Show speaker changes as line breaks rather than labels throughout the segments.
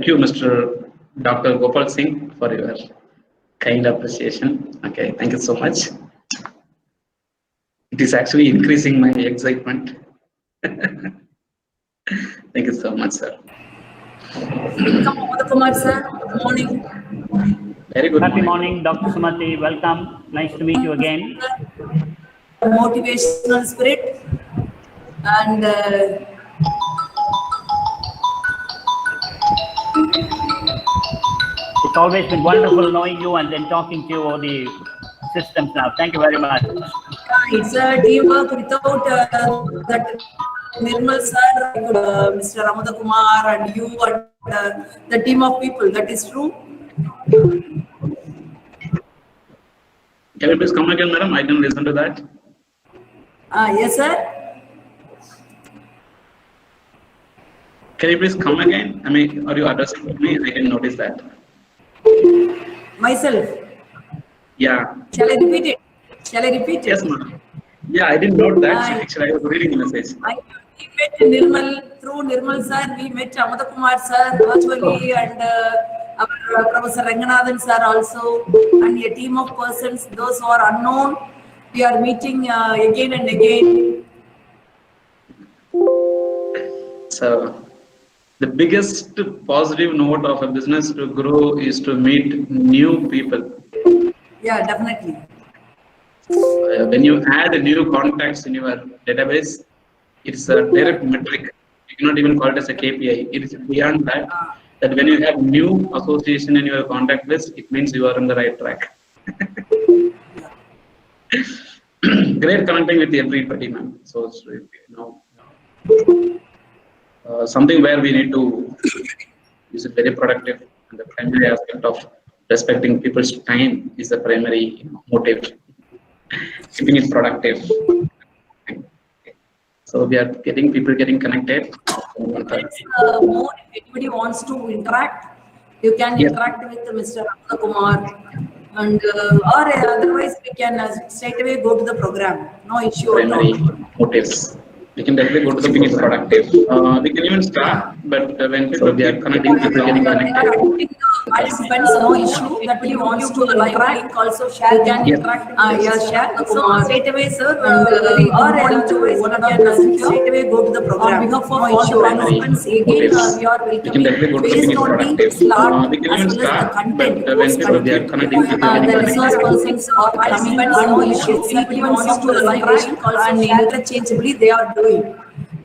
you, Mr. Dr. Gopal Singh, for your kind appreciation. Okay, thank you so much. It is actually increasing my excitement. Thank you so much, sir.
Welcome, Kumar sir. Good morning.
Very good
Happy morning, Dr. Sumati. Welcome. Nice to meet you again.
Motivational spirit and
It's always been wonderful knowing you and then talking to you over the systems now. Thank you very much.
it's a teamwork. Without that Nirmal sir, Mr. Ramada Kumar and you and the team of people. That is true.
Can you please come again, madam? I didn't listen to that.
Yes, sir.
Can you please come again? I mean, are you addressing me? I didn't notice that.
Myself.
Yeah.
Shall I repeat it? Shall I repeat it?
Yes, madam. Yeah, I didn't note that. Actually, I was reading the message.
We met Nirmal, through Nirmal sir, we met Ramada Kumar sir virtually and our Professor Ranganathan sir also, and a team of persons, those who are unknown, we are meeting again and again.
So, the biggest positive note of a business to grow is to meet new people.
Yeah, definitely.
When you add new contacts in your database, it's a direct metric. You cannot even call it as a KPI. It is beyond that. That when you have new association in your contact list, it means you are on the right track. Great connecting with everybody, man. So it's something where we need to use it very productive. And the primary aspect of respecting people's time is the primary motive. Keeping it productive. So we are getting people getting connected.
More if anybody wants to interact, you can interact with Mr. Ramada Kumar, and or otherwise we can straight away go to the program. No issue.
Primary motives. We can definitely go to the people productive. We can even start, but when people are connecting, people getting connected.
Participants, no issue. That he wants to interact, also share. You can interact. Share. So straight away, sir. Or otherwise, one can straight away go to the program. On behalf of all the participants, again we are welcoming based on the slot as well as the content.
But when people are connecting, people getting
the resource persons or participants, no issue. Anybody wants to interact and interchangeably they are doing.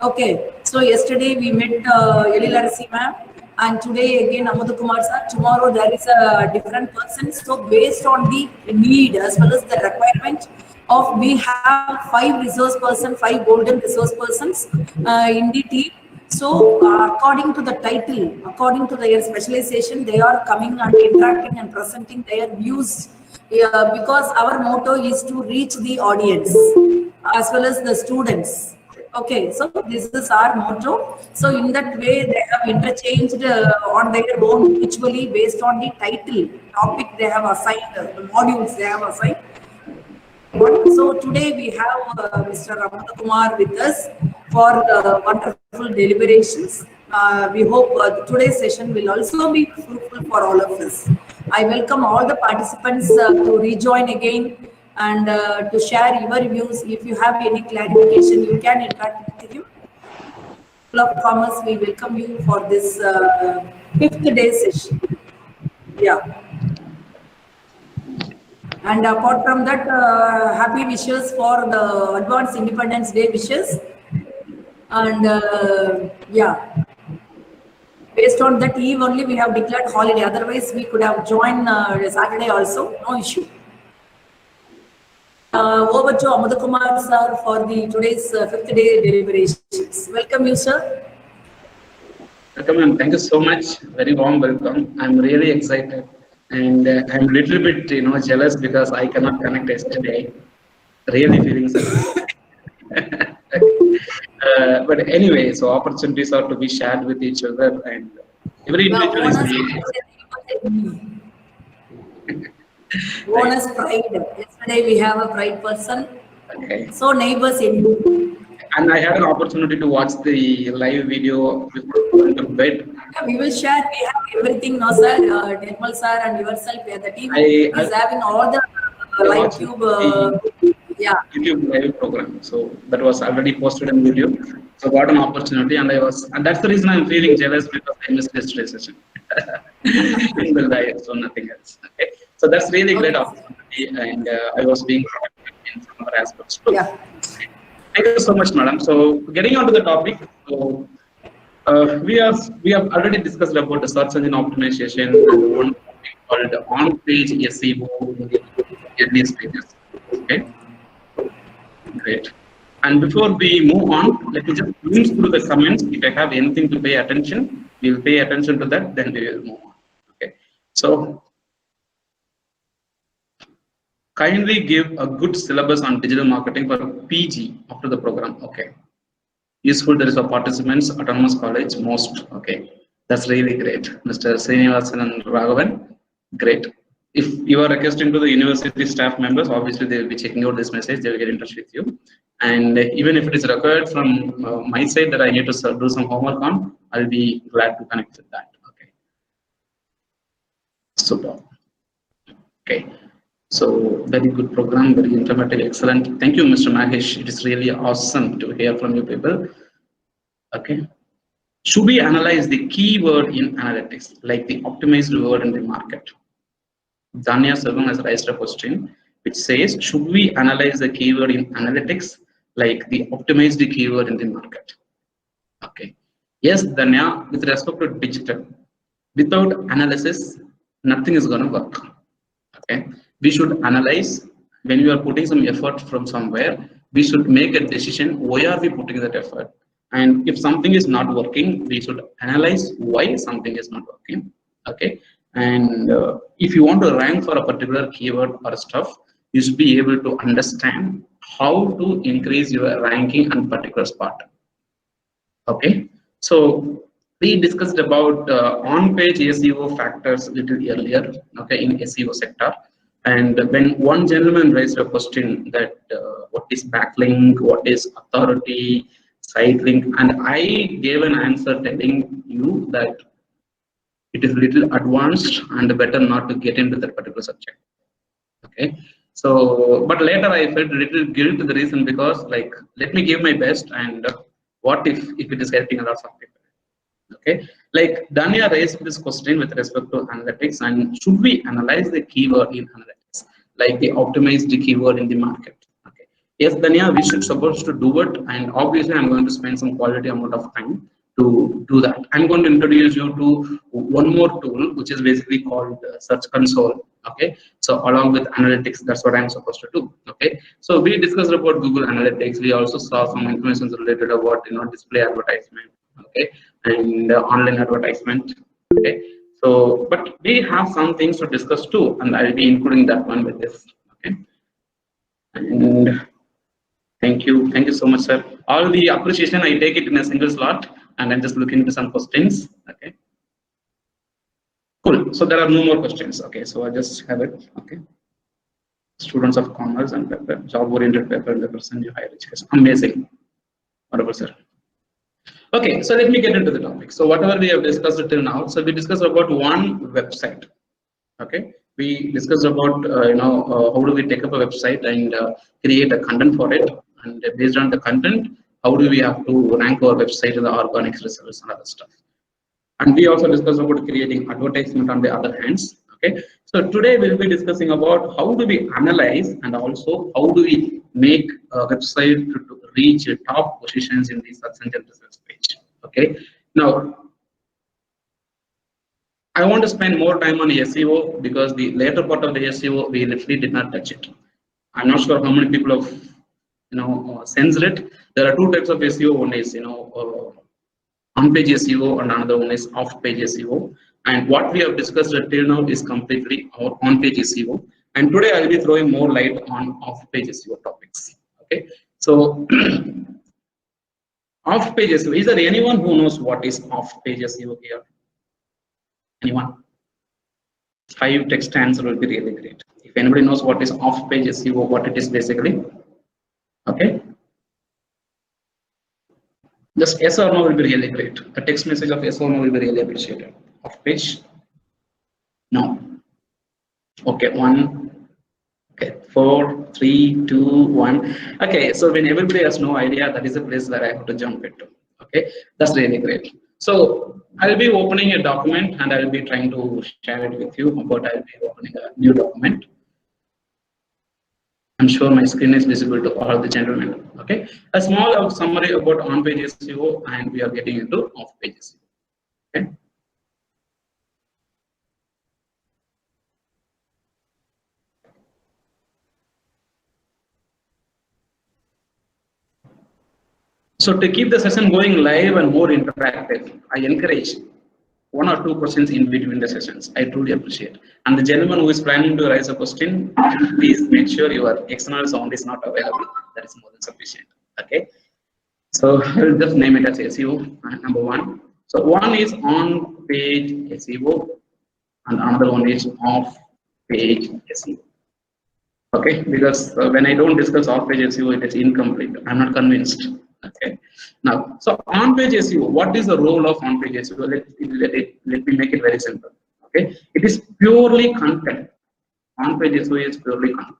Okay, so yesterday we met Elilarasi ma'am, and today again Ramada Kumar sir. Tomorrow there is a different person. So based on the need as well as the requirement of, we have 5 resource persons, 5 golden resource persons in the team. So according to the title, according to their specialization, they are coming and interacting and presenting their views. Because our motto is to reach the audience as well as the students. Okay, so this is our motto. So in that way, they have interchanged on their own mutually based on the title, topic they have assigned, the modules they have assigned. So today we have Mr. Ramada Kumar with us for the wonderful deliberations. We hope today's session will also be fruitful for all of us. I welcome all the participants to rejoin again and to share your views. If you have any clarification, you can interact with him. Club Commerce, we welcome you for this 5th day session. Yeah. And apart from that, happy wishes for the Advanced Independence Day wishes. And yeah, based on that eve only we have declared holiday. Otherwise, we could have joined Saturday also, no issue. Over to Ramada Kumar sir for the today's 5th day deliberations. Welcome you, sir.
Welcome and thank you so much. Very warm welcome. I'm really excited and I'm a little bit jealous because I cannot connect yesterday. Really feeling so. But anyway, so opportunities are to be shared with each other and every individual is
Bonus pride. Yesterday we have a pride person.
Okay.
So neighbors in you.
And I had an opportunity to watch the live video before going to bed.
Yeah, we will share. We have everything now, sir. Nirmal sir and yourself. The team
I
is having all the live
watched
tube.
the
Yeah.
YouTube live program. So that was already posted on YouTube. So got an opportunity, and that's the reason I'm feeling jealous because I missed yesterday's session in the live, so nothing else. Okay, so that's really great opportunity, and I was being productive in some other aspects too.
Yeah.
Thank you so much, madam. So getting on to the topic, so we have already discussed about the search engine optimization and one topic called on-page SEO in the early stages. Okay. Great. And before we move on, let me just glimpse through the comments. If I have anything to pay attention, we'll pay attention to that, then we will move on. Okay. So kindly give a good syllabus on digital marketing for PG after the program. Okay. Useful, there is a participants, autonomous college, most. Okay. That's really great. Mr. Srinivasan and Raghavan, great. If you are requesting to the university staff members, obviously they will be checking out this message, they will get in touch with you. And even if it is required from my side that I need to do some homework on, I'll be glad to connect with that. Okay. Super. Okay. So very good program, very informative, excellent. Thank you, Mr. Mahesh. It is really awesome to hear from you people. Okay. Should we analyze the keyword in analytics, like the optimized word in the market? Danya Selvam has raised a question which says, should we analyze the keyword in analytics like the optimized keyword in the market? Okay. Yes, Danya, with respect to digital, without analysis, nothing is going to work. Okay. We should analyze when you are putting some effort from somewhere, we should make a decision why are we putting that effort. And if something is not working, we should analyze why something is not working. Okay. And if you want to rank for a particular keyword or stuff, you should be able to understand how to increase your ranking on particular spot. Okay, so we discussed about on-page SEO factors a little earlier. Okay, in SEO sector, and when one gentleman raised a question that what is backlink, what is authority, site link, and I gave an answer telling you that it is little advanced and better not to get into that particular subject. Okay, so but later I felt a little guilt to the reason because like let me give my best and what if it is helping a lot of people. Okay, like Dania raised this question with respect to analytics and should we analyze the keyword in analytics like the optimized keyword in the market. Okay, yes Dania, we should supposed to do it and obviously I'm going to spend some quality amount of time to do that. I'm going to introduce you to one more tool which is basically called Search Console. Okay, so along with analytics, that's what I'm supposed to do. Okay, so we discussed about Google Analytics. We also saw some information related about display advertisement. Okay, and online advertisement. Okay, so but we have some things to discuss too, and I'll be including that one with this. Okay, and thank you so much, sir. All the appreciation I take it in a single slot, and I'm just looking into some questions. Okay. Cool. So there are no more questions. Okay. So I just have it. Okay. Students of commerce and paper, job-oriented paper and represent higher education. Amazing. Wonderful, sir. Okay. So let me get into the topic. So whatever we have discussed till now. So we discussed about one website. Okay. We discussed about how do we take up a website and create a content for it, and based on the content, how do we have to rank our website in the organic results and other stuff. And we also discussed about creating advertisement on the other hands. Okay, so today we'll be discussing about how do we analyze and also how do we make a website to reach top positions in the search engine results page. Okay, now I want to spend more time on SEO because the later part of the SEO we literally did not touch it. I'm not sure how many people have sensed it. There are two types of SEO. One is on-page SEO and another one is off-page SEO. And what we have discussed till now is completely our on-page SEO. And today I'll be throwing more light on off-page SEO topics. Okay, so off-page SEO. Is there anyone who knows what is off-page SEO here? Anyone? 5 text answer will be really great. If anybody knows what is off-page SEO, what it is basically. Okay. Just yes or no will be really great. A text message of yes or no will be really appreciated. Off page? No. Okay, 1. Okay, 4, 3, 2, 1. Okay, so when everybody has no idea, that is the place that I have to jump into. Okay, that's really great. So I'll be opening a document and I'll be trying to share it with you. But I'll be opening a new document. I'm sure my screen is visible to all the gentlemen. Okay, a small summary about on-page SEO, and we are getting into off-page SEO. Okay. So to keep the session going live and more interactive, I encourage 1 or 2 questions in between the sessions. I truly appreciate. And the gentleman who is planning to raise a question, please make sure your external sound is not available. That is more than sufficient. Okay. So I'll just name it as SEO number 1. So one is on-page SEO, and another one is off-page SEO. Okay, because when I don't discuss off-page SEO, it is incomplete. I'm not convinced. Okay, now, so on-page SEO, what is the role of on-page SEO? Let me make it very simple. Okay, it is purely content. On-page SEO is purely content.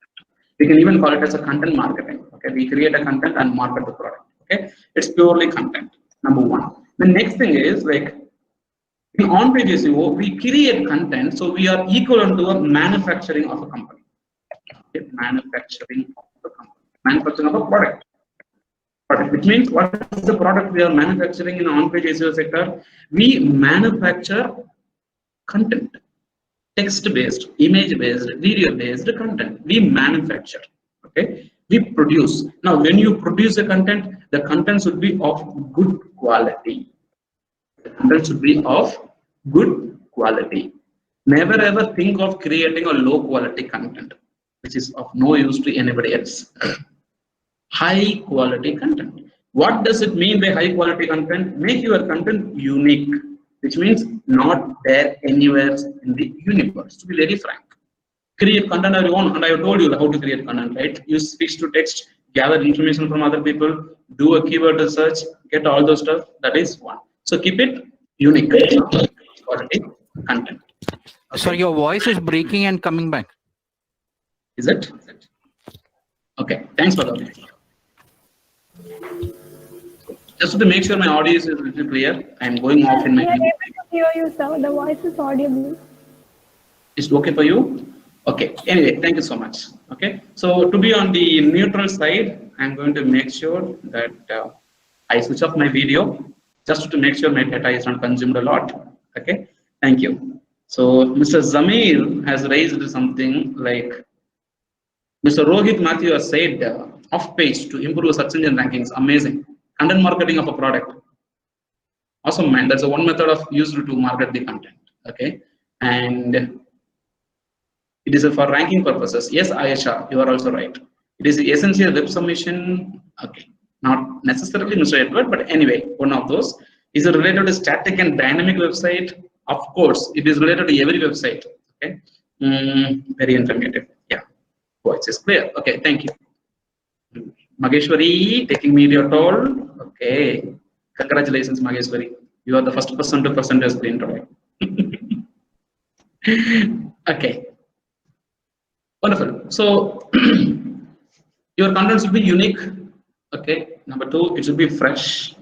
We can even call it as a content marketing. Okay, we create a content and market the product. Okay, it's purely content. Number 1. The next thing is like in on-page SEO, we create content, so we are equivalent to a manufacturing of a company. Okay, manufacturing of the company, manufacturing of a product. Which means what is the product we are manufacturing in on-page SEO sector? We manufacture content, text-based, image-based, video-based content. We manufacture. Okay, we produce. Now, when you produce a content, the content should be of good quality. The content should be of good quality. Never ever think of creating a low-quality content, which is of no use to anybody else. High quality content. What does it mean by high quality content? Make your content unique, which means not there anywhere in the universe. To be very frank, create content on your own, and I have told you how to create content, right? Use speech to text, gather information from other people, do a keyword research, get all those stuff. That is one. So keep it unique, quality content. Okay.
Sorry, your voice is breaking and coming back.
Is it? Okay, thanks for that. Just to make sure my audio is a little clear, I am going off in my.
We are able to hear you, sir. The voice is audible.
Is it okay for you? Okay. Anyway, thank you so much. Okay. So to be on the neutral side, I'm going to make sure that I switch off my video just to make sure my data is not consumed a lot. Okay. Thank you. So Mr. Zamir has raised something like Mr. Rohit Matthew has said off page to improve search engine rankings. Amazing. Content marketing of a product. Awesome, man. That's one method of used to market the content. Okay. And it is for ranking purposes. Yes, Ayesha, you are also right. It is essentially a web submission. Okay. Not necessarily Mr. Edward, but anyway, one of those. Is it related to static and dynamic website? Of course, it is related to every website. Okay. Very informative. Yeah. Voice is clear. Okay, thank you. Mageshwari, taking me your toll. Okay. Congratulations, Mageshwari. You are the first person to present your screen today. Okay. Wonderful. So your content should be unique. Okay. Number 2, it should be fresh.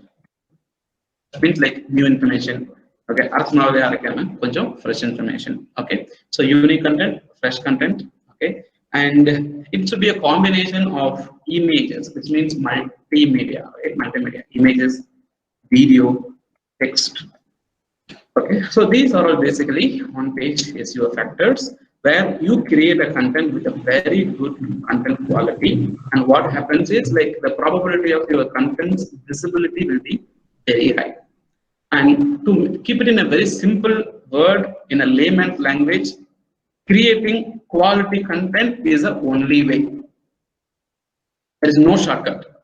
That means like new information. Okay. Fresh information. Okay. So unique content, fresh content. Okay. And it should be a combination of images, which means multimedia, right? Multimedia, images, video, text. Okay, so these are all basically on-page SEO factors where you create a content with a very good content quality, and what happens is like the probability of your content's visibility will be very high. And to keep it in a very simple word, in a layman's language, creating quality content is the only way. There is no shortcut.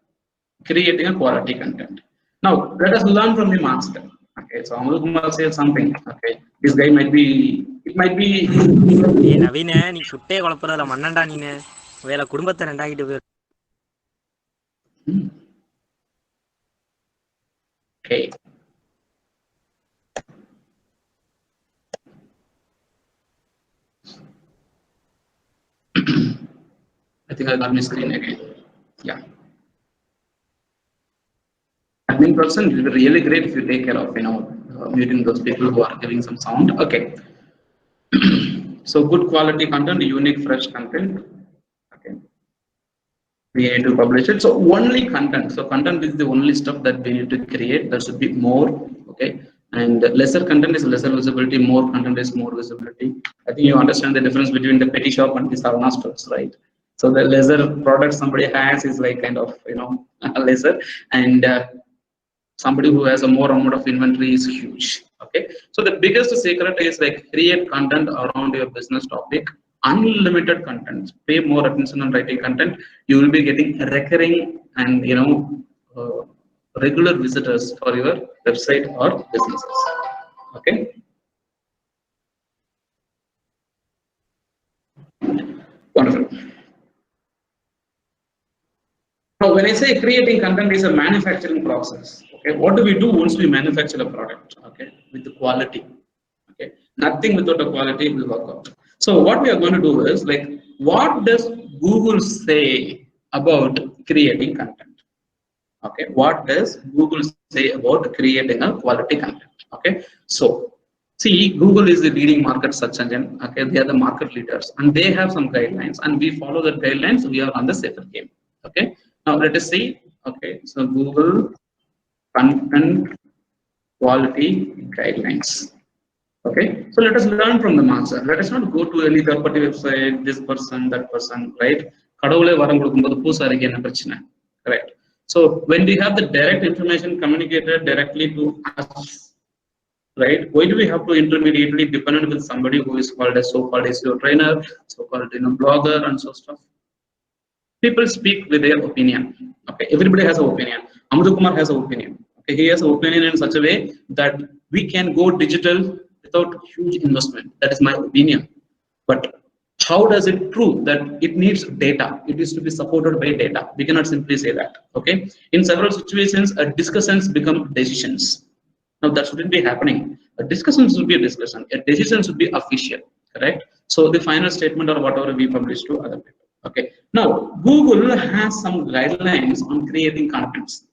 Creating a quality content. Now, let us learn from the master. Okay, so Amal Kumar says something. Okay, this guy might be, it might be.
Naveen, you should take all of the Mananda Nine, where a Kumbata and I do.
Okay. I think I got my screen again. Yeah. Admin person, it will be really great if you take care of, muting those people who are giving some sound. Okay. So good quality content, unique, fresh content. Okay. We need to publish it. So only content. So content is the only stuff that we need to create. There should be more. Okay. And lesser content is lesser visibility. More content is more visibility. I think you understand the difference between the petty shop and the Sarana stores, right? So the lesser product somebody has is like kind of lesser, and somebody who has a more amount of inventory is huge. Okay, so the biggest secret is like create content around your business topic, unlimited content. Pay more attention on writing content. You will be getting recurring and regular visitors for your website or businesses. Okay. Wonderful. Now, when I say creating content is a manufacturing process, okay, what do we do once we manufacture a product? Okay, with the quality. Okay, nothing without a quality will work out. So, what we are going to do is like, what does Google say about creating content? Okay, what does Google say about creating a quality content? Okay, so see, Google is the leading market search engine. Okay, they are the market leaders, and they have some guidelines, and we follow the guidelines. We are on the safer game. Okay. Now let us see. Okay, so Google content quality guidelines. Okay, so let us learn from the master. Let us not go to any third-party website, this person, that person, right? Correct. So when we have the direct information communicated directly to us, right? Why do we have to intermediately depend with somebody who is called a so-called SEO trainer, so-called blogger, and so stuff? People speak with their opinion. Okay, everybody has an opinion. Amruta Kumar has an opinion. Okay, he has an opinion in such a way that we can go digital without huge investment. That is my opinion. But how does it prove that it needs data? It is to be supported by data. We cannot simply say that. Okay, in several situations, discussions become decisions. Now that shouldn't be happening. A discussion should be a discussion. A decision should be official. Correct. So the final statement or whatever we publish to other people. Okay. Now, Google has some guidelines on creating contents.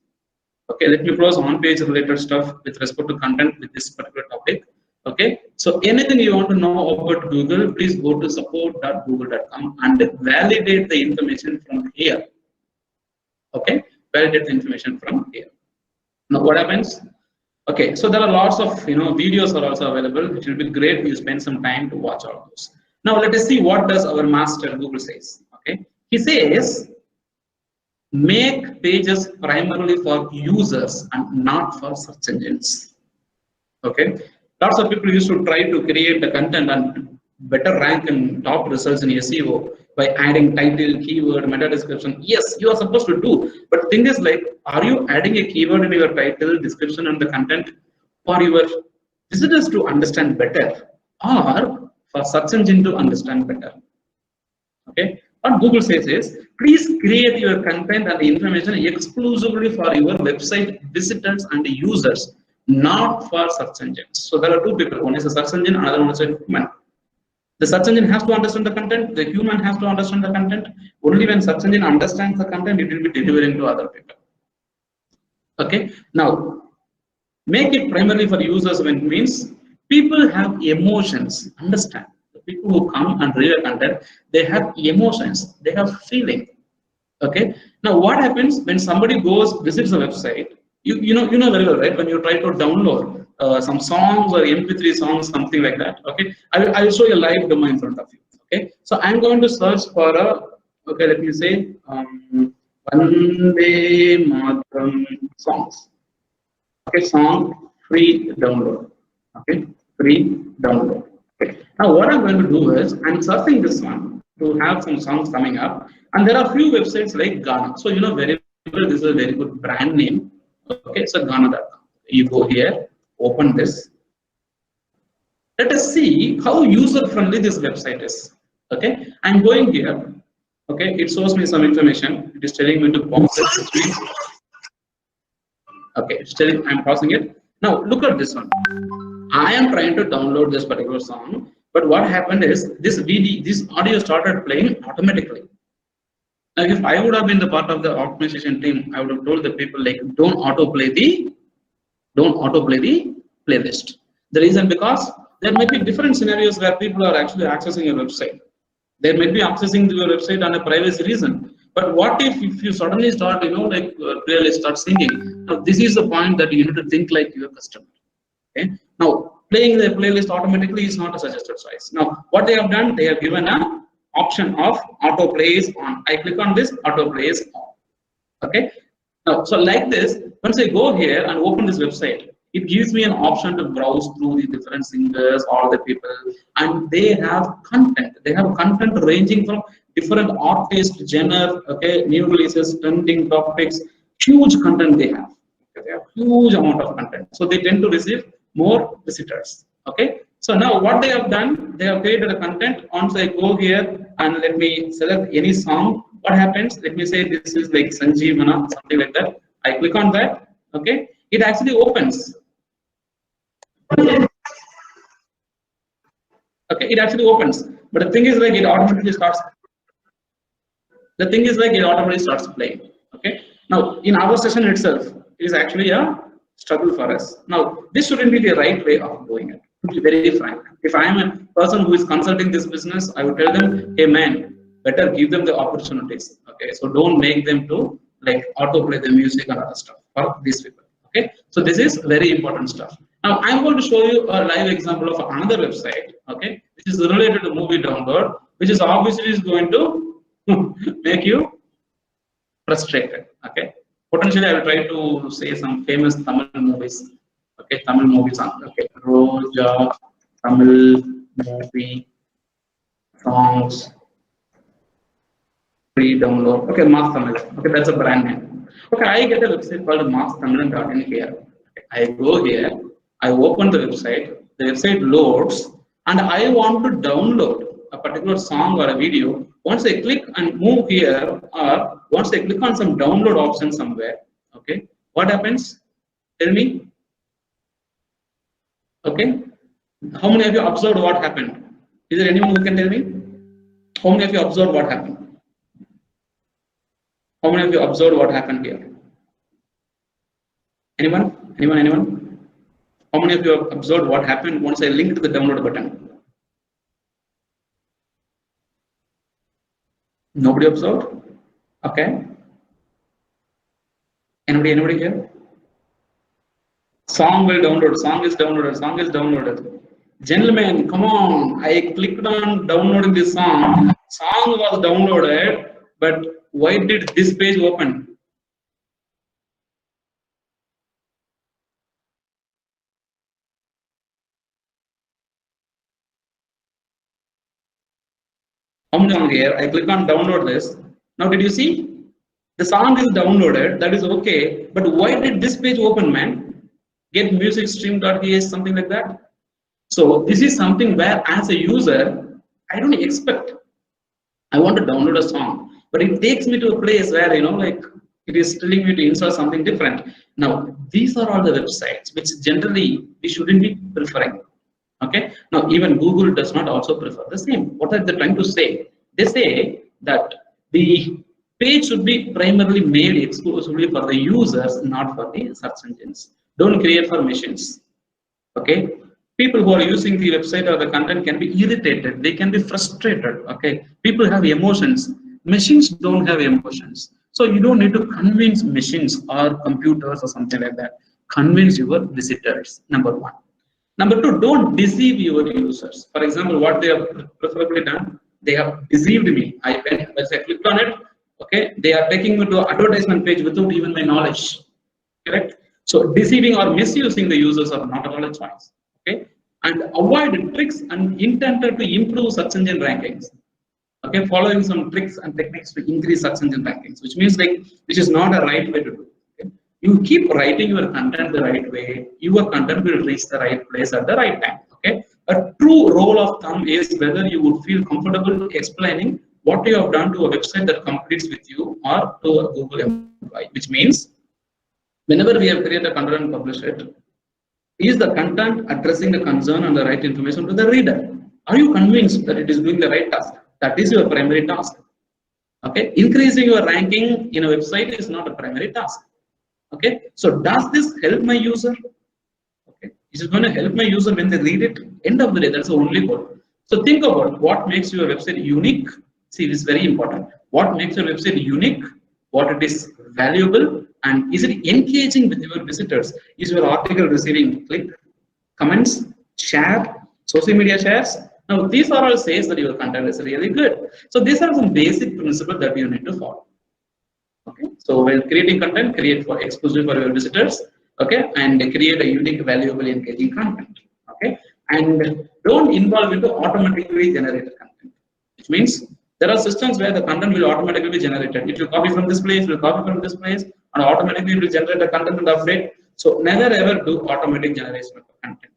Okay, let me close on-page related stuff with respect to content with this particular topic. Okay, so anything you want to know about Google, please go to support.google.com and validate the information from here. Okay, validate the information from here. Now, what happens? Okay, so there are lots of videos are also available. It will be great if you spend some time to watch all those. Now, let us see what does our master Google says. Okay, he says, make pages primarily for users and not for search engines. Okay, lots of people used to try to create the content and better rank and top results in SEO by adding title, keyword, meta description. Yes, you are supposed to do, but thing is like, are you adding a keyword in your title, description, and the content for your visitors to understand better, or for search engine to understand better? Okay, what Google says is, please create your content and the information exclusively for your website visitors and users, not for search engines. So there are two people, one is a search engine, another one is a human. The search engine has to understand the content, the human has to understand the content. Only when search engine understands the content, it will be delivering to other people. Okay, now make it primarily for users when it means people have emotions, understand. People who come and read the content, they have emotions, they have feeling. Okay. Now, what happens when somebody visits a website? You know very well, right? When you try to download some songs or MP3 songs, something like that. Okay. I will show you a live demo in front of you. Okay. So I'm going to search for okay, let me say Vande Mataram songs. Okay, song free download. Okay, free download. Okay. Now what I'm going to do is I'm searching this one to have some songs coming up, and there are few websites like Ghana. So very well, this is a very good brand name. Okay, so Ghana.com. You go here, open this. Let us see how user friendly this website is. Okay, I'm going here. Okay, it shows me some information. It is telling me to pause it, which means Okay, still I'm pausing it. Now look at this one. I am trying to download this particular song, but what happened is this this audio started playing automatically. Now, if I would have been the part of the optimization team, I would have told the people like, don't autoplay the playlist. The reason because there might be different scenarios where people are actually accessing your website. They might be accessing your website on a privacy reason. But what if you suddenly start, really start singing? Now, this is the point that you need to think like your customer. Okay. Now, playing the playlist automatically is not a suggested choice. Now, what they have done, they have given an option of autoplay is on. I click on this, autoplay is on. Okay. Now, so like this, once I go here and open this website, it gives me an option to browse through the different singers, all the people, and they have content. They have content ranging from different artists, genre, okay, new releases, trending topics, huge content they have. Okay, they have huge amount of content. So they tend to receive more visitors. Okay. So now what they have done, they have created a content. Once I go here and let me select any song, what happens? Let me say this is like Sanjeevana, something like that. I click on that. Okay. It actually opens. Okay, it actually opens. But the thing is like it automatically starts. The thing is like it automatically starts playing. Okay. Now in our session itself, it is actually a struggle for us. Now this shouldn't be the right way of doing it. To be very frank, if I am a person who is consulting this business, I would tell them, hey man, better give them the opportunities. Okay, so don't make them to like autoplay the music and other stuff for these people. Okay, so this is very important stuff. Now I'm going to show you a live example of another website. Okay, which is related to movie download, which is obviously is going to make you frustrated. Okay, potentially I will try to say some famous Tamil movies. Okay, Tamil movies on. Okay, Roja, Tamil movie songs, free download. Okay, Mass Tamil. Okay, that's a brand name. Okay, I get a website called masstamilan.in here. Okay, I go here, I open the website loads, and I want to download a particular song or a video. Once I click and move here, or once I click on some download option somewhere, okay, what happens? Tell me. Okay, how many of you observed what happened? Is there anyone who can tell me? How many of you observed what happened? How many of you observed what happened here? Anyone? Anyone? How many of you have observed what happened once I linked the download button? Nobody observed? Okay. Anybody here? Song will download, song is downloaded. Gentlemen, come on, I clicked on downloading this song. Song was downloaded, but why did this page open? How many on here? I click on download this. Now did you see? The song is downloaded, that is okay, but why did this page open, man? Get music stream.ts, something like that. So this is something where as a user, I don't expect. I want to download a song, but it takes me to a place where, like it is telling me to install something different. Now, these are all the websites which generally we shouldn't be preferring. Okay. Now, even Google does not also prefer the same. What are they trying to say? They say that the page should be primarily made exclusively for the users, not for the search engines. Don't create for machines. Okay, people who are using the website or the content can be irritated, they can be frustrated. Okay, people have emotions, machines don't have emotions, so you don't need to convince machines or computers or something like that. Convince your visitors, number one. Number two, don't deceive your users. For example, what they have preferably done, they have deceived me. As I clicked on it, okay, they are taking me to an advertisement page without even my knowledge. Correct? So deceiving or misusing the users are not at all a choice. Okay, and avoid tricks and intended to improve search engine rankings. Okay, following some tricks and techniques to increase search engine rankings, which means which is not a right way to do. Okay? You keep writing your content the right way, your content will reach the right place at the right time. Okay, a true rule of thumb is whether you would feel comfortable explaining what you have done to a website that competes with you or to a Google employee, which means Whenever we have created a content and published it, is the content addressing the concern and the right information to the reader? Are you convinced that it is doing the right task? That is your primary task. Okay, increasing your ranking in a website is not a primary task. Okay, so does this help my user? Okay, is it going to help my user when they read it? End of the day, that's the only goal. So think about what makes your website unique. See, this is very important. What makes your website unique? What it is valuable, and is it engaging with your visitors? Is your article receiving click, comments, share, social media shares? Now, these are all says that your content is really good. So these are some basic principles that you need to follow. Okay, so while creating content, create for exclusive for your visitors. Okay, and create a unique, valuable, engaging content. Okay, and don't involve into automatically generated content, which means there are systems where the content will automatically be generated. It will copy from this place, will copy from this place, and automatically it will generate the content and update. So never ever do automatic generation of content.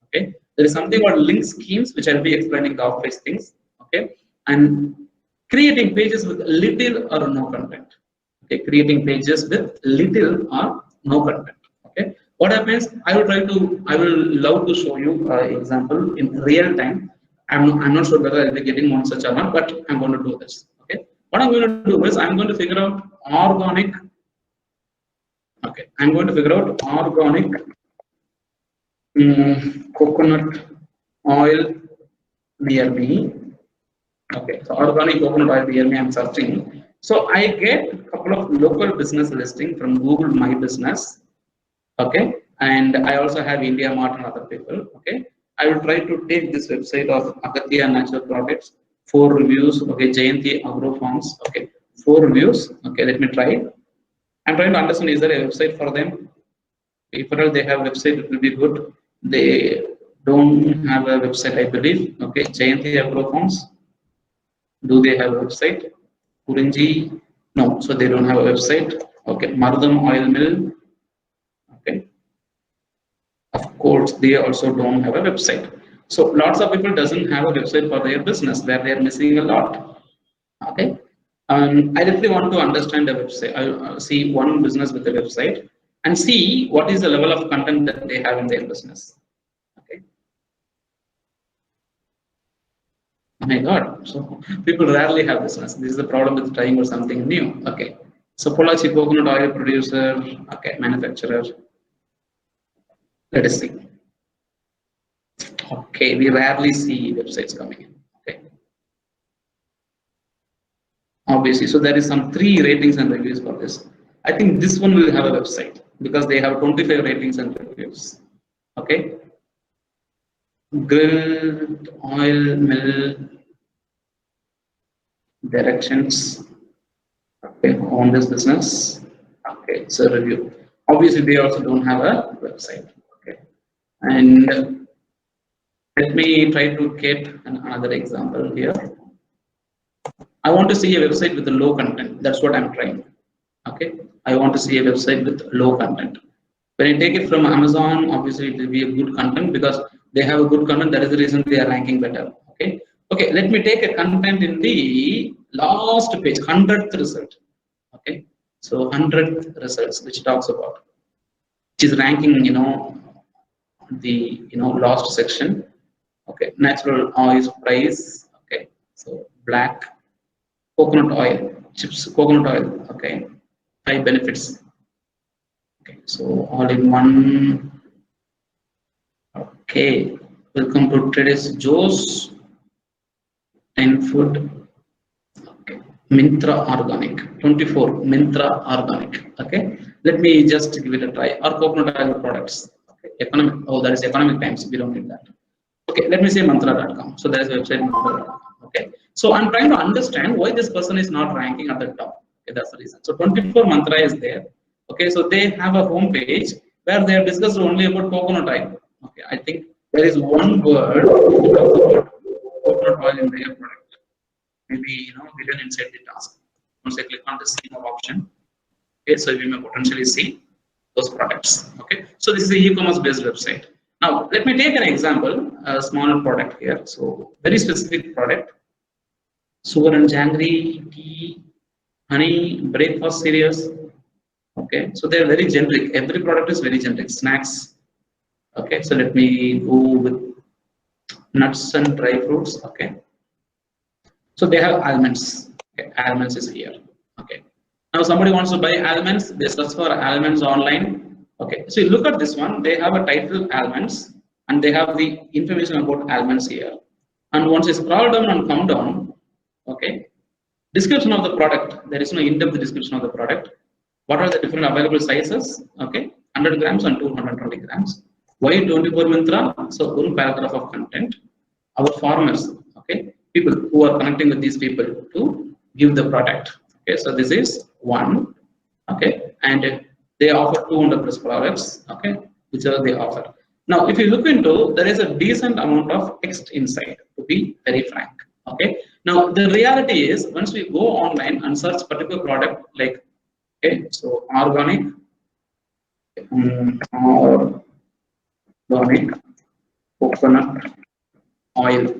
Okay, there is something called link schemes, which I'll be explaining the off-page things. Okay, and creating pages with little or no content. Okay, creating pages with little or no content. Okay, what happens? I will love to show you an example in real time. I'm not sure whether I'll be getting one such or not, but I'm going to do this. Okay, what I'm going to do is I'm going to figure out organic. Okay, I'm going to figure out organic coconut oil near me. Okay, so organic coconut oil near me, I'm searching. So I get a couple of local business listing from Google My Business. Okay, and I also have India Mart and other people. Okay, I will try to take this website of Agatya Natural Products, 4 reviews. Okay, Jayanti Agro Farms. Okay, 4 reviews. Okay, let me try. I'm trying to understand, is there a website for them? If at all they have a website, it will be good. They don't have a website, I believe. Okay, Jayanti Agro Farms. Do they have a website? Kurinji? No, so they don't have a website. Okay, Mardam Oil Mill. Okay, of course they also don't have a website. So lots of people doesn't have a website for their business, where they are missing a lot. Okay, I definitely want to understand the website. I'll see one business with a website and see what is the level of content that they have in their business. Okay. Oh my God, so people rarely have business. This is the problem with trying for something new. Okay, so Pollachi coconut oil producer, okay, manufacturer. Let us see. Okay, we rarely see websites coming in. Okay, obviously, so there is some 3 ratings and reviews for this. I think this one will have a website because they have 25 ratings and reviews. Okay, grilled oil mill directions. Okay, on this business. Okay, it's a review. Obviously, they also don't have a website. Okay, and let me try to get another example here. I want to see a website with a low content. That's what I'm trying. Okay, I want to see a website with low content. When I take it from Amazon, obviously it will be a good content because they have a good content. That is the reason they are ranking better. Okay, okay. Let me take a content in the last page, 100th result. Okay, so 100th results, which talks about, which is ranking, the last section. Okay, natural oil price. Okay, so black coconut oil, chips coconut oil. Okay, 5 benefits. Okay, so all in one. Okay, welcome to today's Joe's 10 food. Okay, Mintra Organic 24 Mintra Organic. Okay, let me just give it a try. Or coconut oil products. Okay, economic. Oh, that is Economic Times. We don't need that. Okay, let me say mantra.com. So there is a website mantra.com. Okay, so I'm trying to understand why this person is not ranking at the top. Okay, that's the reason. So 24 Mantra is there. Okay, so they have a home page where they have discussed only about coconut oil. Okay, I think there is one word about coconut oil in their product. Maybe hidden inside the task. Once I click on the see more option, okay, so we may potentially see those products. Okay, so this is a e-commerce based website. Now, let me take an example, a small product here. So, very specific product, sugar and jaggery, tea, honey, breakfast cereals. Okay, so they're very generic. Every product is very generic. Snacks. Okay, so let me go with nuts and dry fruits. Okay, so they have almonds. Okay, almonds is here. Okay, now somebody wants to buy almonds. They search for almonds online. Okay, so you look at this one. They have a title almonds, and they have the information about almonds here. And once you scroll down and come down, okay, description of the product. There is no in-depth description of the product. What are the different available sizes? Okay, 100 grams and 220 grams. Why 24 mantra? So one paragraph of content. Our farmers, okay, people who are connecting with these people to give the product. Okay, so this is one. Okay, and they offer 200 plus products. Okay, whichever they offer. Now, if you look into, there is a decent amount of text inside. To be very frank. Okay. Now, the reality is, once we go online and search particular product like, okay, so organic coconut oil.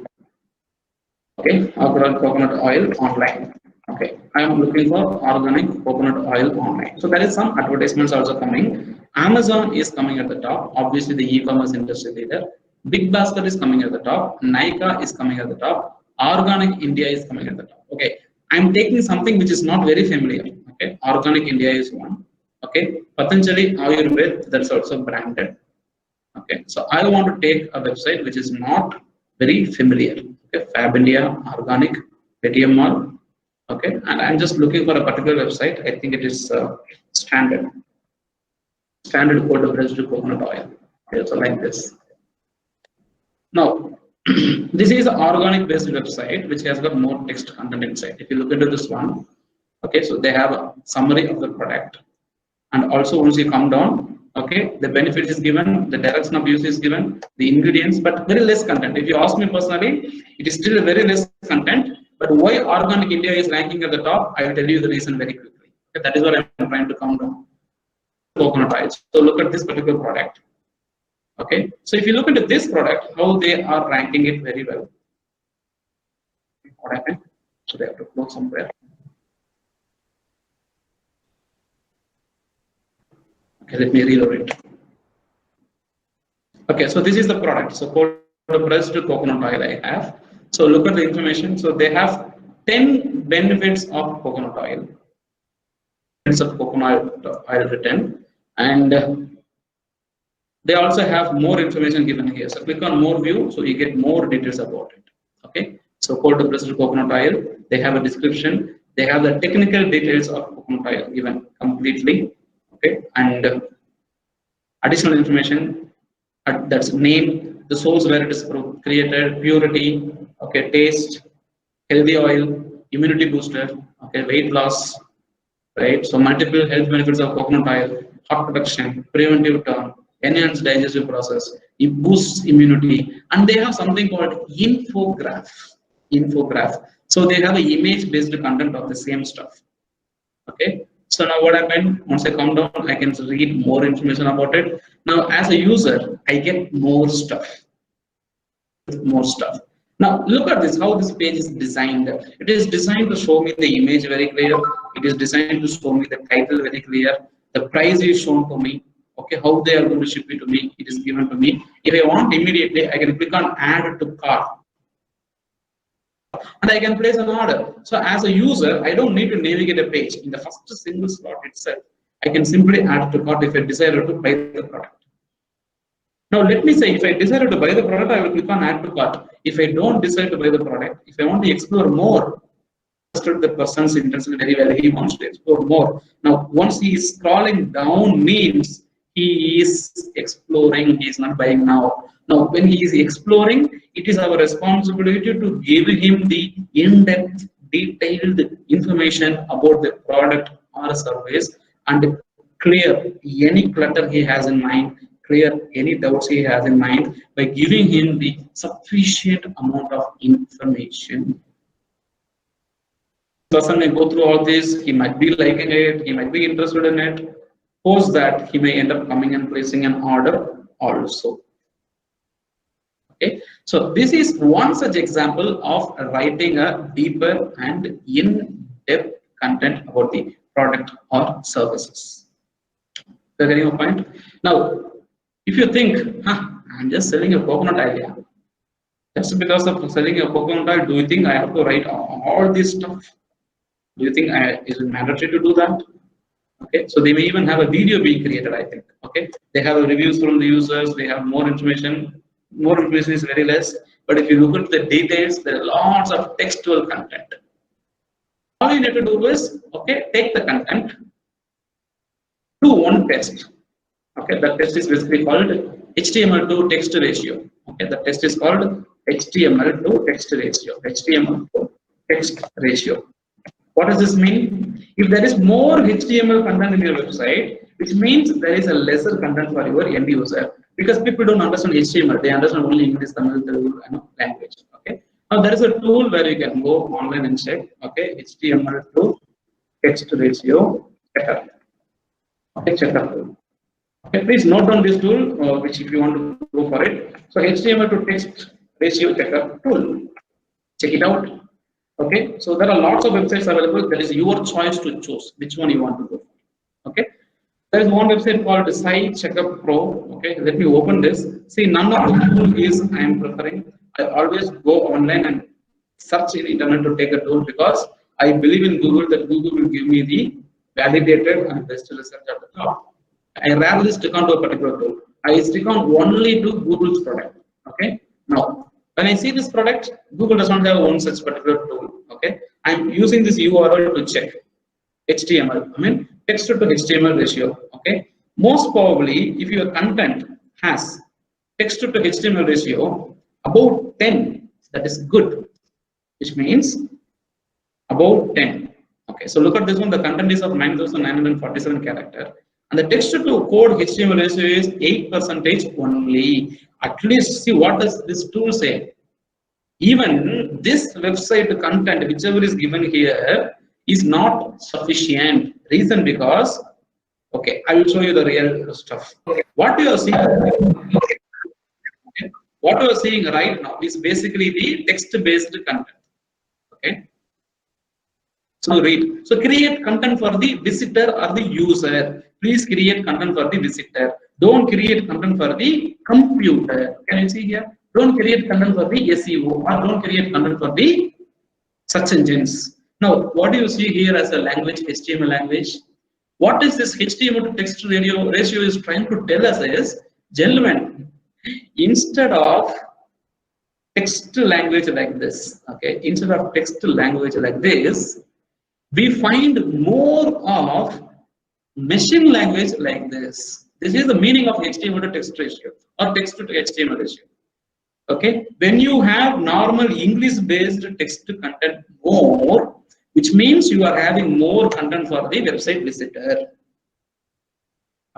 Okay, organic coconut oil online. Okay, I am looking for organic coconut oil online. So there is some advertisements also coming. Amazon is coming at the top. Obviously, the e-commerce industry leader. Big Basket is coming at the top. Nykaa is coming at the top. Organic India is coming at the top. Okay, I'm taking something which is not very familiar. Okay, Organic India is one. Okay, Patanjali Ayurved, that's also branded. Okay, so I want to take a website which is not very familiar. Okay, Fab India, Organic, Paytm Mall. Okay, and I'm just looking for a particular website. I think it is standard cold pressed coconut oil. Okay, so like this. Now, this is an organic based website which has got more text content inside. If you look into this one, okay, so they have a summary of the product, and also once you come down, okay, the benefits is given, the direction of use is given, the ingredients, but very less content. If you ask me personally, it is still very less content. But why Organic India is ranking at the top, I will tell you the reason very quickly. Okay, that is what I'm trying to come down. Coconut oil. So look at this particular product. Okay, so if you look into this product, how they are ranking it very well. What happened? So they have to close somewhere. Okay, let me reload it. Okay, so this is the product. So cold pressed coconut oil I have. So look at the information. So they have 10 benefits of coconut oil. Benefits of coconut oil written, and they also have more information given here. So click on more view, so you get more details about it. Okay. So cold pressed coconut oil. They have a description. They have the technical details of coconut oil given completely. Okay, and additional information. That's name, the source where it is created, purity. Okay, taste, healthy oil, immunity booster, okay, weight loss, right? So multiple health benefits of coconut oil, heart protection, preventive term, enhanced digestive process, it boosts immunity, and they have something called infograph. So they have an image-based content of the same stuff. Okay. So now what happened? Once I come down, I can read more information about it. Now, as a user, I get more stuff. Now look at this, how this page is designed. It is designed to show me the image very clear. It is designed to show me the title very clear. The price is shown to me. Okay, how they are going to ship it to me, it is given to me. If I want immediately, I can click on add to cart. And I can place an order. So as a user, I don't need to navigate a page. In the first single slot itself, I can simply add to cart if I desire to buy the product. Now let me say, if I desire to buy the product, I will click on add to cart. If I don't decide to buy the product, if I want to explore more, the person's intention very well, he wants to explore more. Now once he is scrolling down means he is exploring, he is not buying now. Now when he is exploring, it is our responsibility to give him the in-depth, detailed information about the product or service and clear any clutter he has in mind, clear any doubts he has in mind by giving him the sufficient amount of information. The person may go through all this, he might be liking it, he might be interested in it. Post that, he may end up coming and placing an order also. Okay, so this is one such example of writing a deeper and in-depth content about the product or services. You're getting a point? Now, if you think, I'm just selling a coconut idea. Just because of selling a coconut oil, do you think I have to write all this stuff? Do you think is it mandatory to do that? Okay, so they may even have a video being created, I think. Okay, they have reviews from the users, they have more information. More information is very less, but if you look at the details, there are lots of textual content. All you need to do is, okay, take the content, do one test. Okay, the test is basically called HTML to text ratio. Okay, the test is called HTML to text ratio. HTML to text ratio. What does this mean? If there is more HTML content in your website, which means there is a lesser content for your end user, because people don't understand HTML, they understand only English, Tamil, Telugu, language. Okay. Now there is a tool where you can go online and check. Okay, HTML to text ratio checker. Okay, checker. Okay, please note down this tool, which if you want to go for it. So HTML to text ratio checker tool. Check it out. Okay, so there are lots of websites available. There is your choice to choose which one you want to go for. Okay, there is one website called Site Checkup Pro. Okay, let me open this. See, none of the tool is I am preferring. I always go online and search in internet to take a tool because I believe in Google that Google will give me the validated and best result at the top. I rarely stick on to a particular tool. I stick on only to Google's product. Okay, now. When I see this product, Google does not have one such particular tool. Okay, I'm using this URL to check HTML. I mean text to HTML ratio. Okay, most probably if your content has text to HTML ratio about 10, that is good, which means about 10. Okay, so look at this one. The content is of 9,947 character, and the text to code HTML ratio is 8% only. At least see what does this tool say. Even this website content, whichever is given here, is not sufficient. Reason because, okay, I will show you the real stuff. What you are seeing, okay, what you are seeing right now is basically the text-based content. Okay. So read. So create content for the visitor or the user. Please create content for the visitor. Don't create content for the computer. Can you see here? Don't create content for the SEO or don't create content for the search engines. Now, what do you see here as a language, HTML language? What is this HTML to text ratio is trying to tell us is, gentlemen, instead of text language like this, okay, instead of text language like this, we find more of machine language like this. This is the meaning of HTML to text ratio or text to HTML ratio. Okay, when you have normal English-based text content more, which means you are having more content for the website visitor.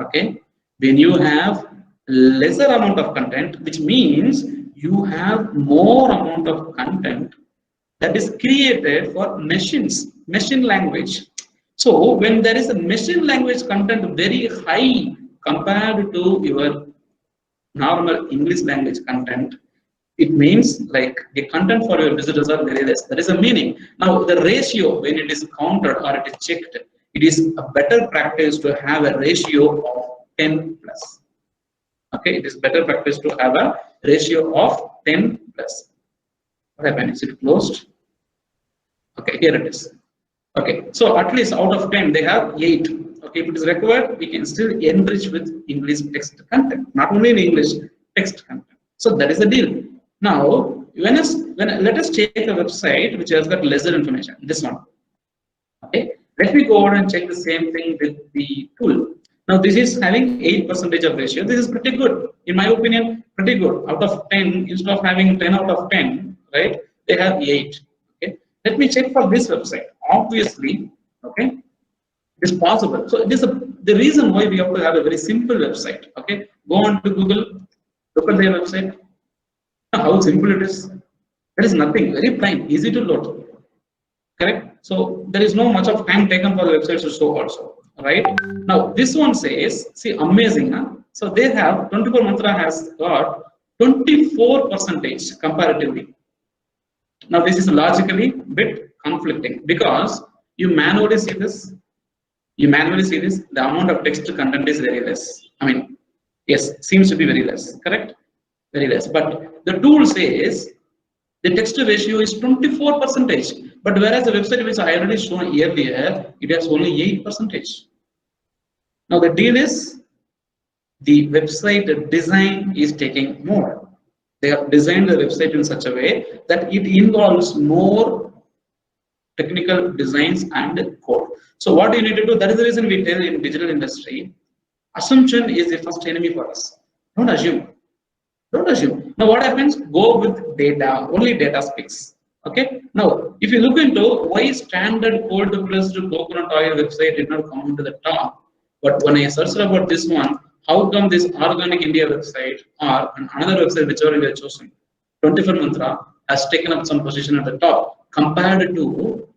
Okay, when you have lesser amount of content, which means you have more amount of content that is created for machines, machine language. So when there is a machine language content very high compared to your normal English language content, it means like the content for your visitors are very less. That is a meaning. Now the ratio, when it is counted or it is checked, it is a better practice to have a ratio of 10 plus. Okay, it is better practice to have a ratio of 10 plus. What happened? Is it closed? Okay, here it is. Okay, so at least out of 10 they have 8. Okay, if it is required, we can still enrich with English text content, not only in English text content. So that is the deal. Now, let us take a website which has got lesser information. This one. Okay, let me go over and check the same thing with the tool. Now, this is having 8% of ratio. This is pretty good, in my opinion. Pretty good. Out of 10, instead of having 10 out of 10, right? They have 8. Okay, let me check for this website. Obviously, okay, it's possible. So this is the reason why we have to have a very simple website. Okay, go on to Google, look at their website. How simple it is. There is nothing, very plain, easy to load. Correct? So there is no much of time taken for the website to show also. Right? Now this one says, see, amazing, huh? So they have 24 Mantra has got 24% comparatively. Now this is logically bit conflicting because you manually see this. You manually see this, the amount of text to content is very less. I mean, yes, seems to be very less, correct? Very less. But the tool says the text to ratio is 24%, but whereas the website which I already shown earlier, it has only 8%. Now the deal is the website design is taking more. They have designed the website in such a way that it involves more technical designs and code. So what you need to do, that is the reason we tell in digital industry, assumption is the first enemy for us. Don't assume. Don't assume. Now what happens? Go with data. Only data speaks. Okay. Now, if you look into why standard cold pressed coconut oil website did not come to the top, but when I searched about this one, how come this Organic India website or another website whichever you have chosen, 24 Mantra, has taken up some position at the top compared to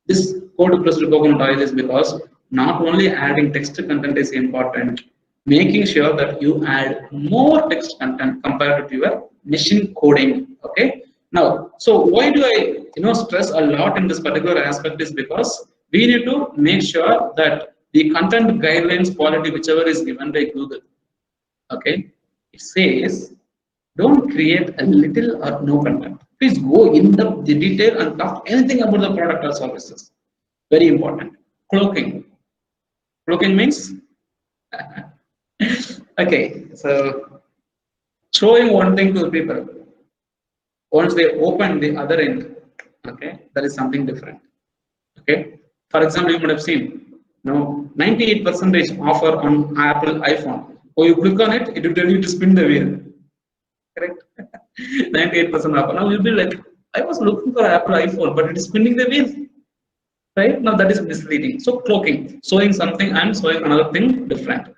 this cold pressed coconut oil is because not only adding text content is important, making sure that you add more text content compared to your machine coding. Okay. Now, so why do I stress a lot in this particular aspect is because we need to make sure that the content guidelines quality whichever is given by Google. Okay. It says don't create a little or no content. Please go in the detail and talk anything about the product or services. Very important. Cloaking. Cloaking means okay, so showing one thing to people, once they open the other end, okay, that is something different. Okay, for example, you might have seen, 98% offer on Apple iPhone. Oh, you click on it, it will tell you to spin the wheel. Correct? 98% offer. Now you'll be like, I was looking for Apple iPhone, but it is spinning the wheel. Right? Now that is misleading. So cloaking, showing something and showing another thing different.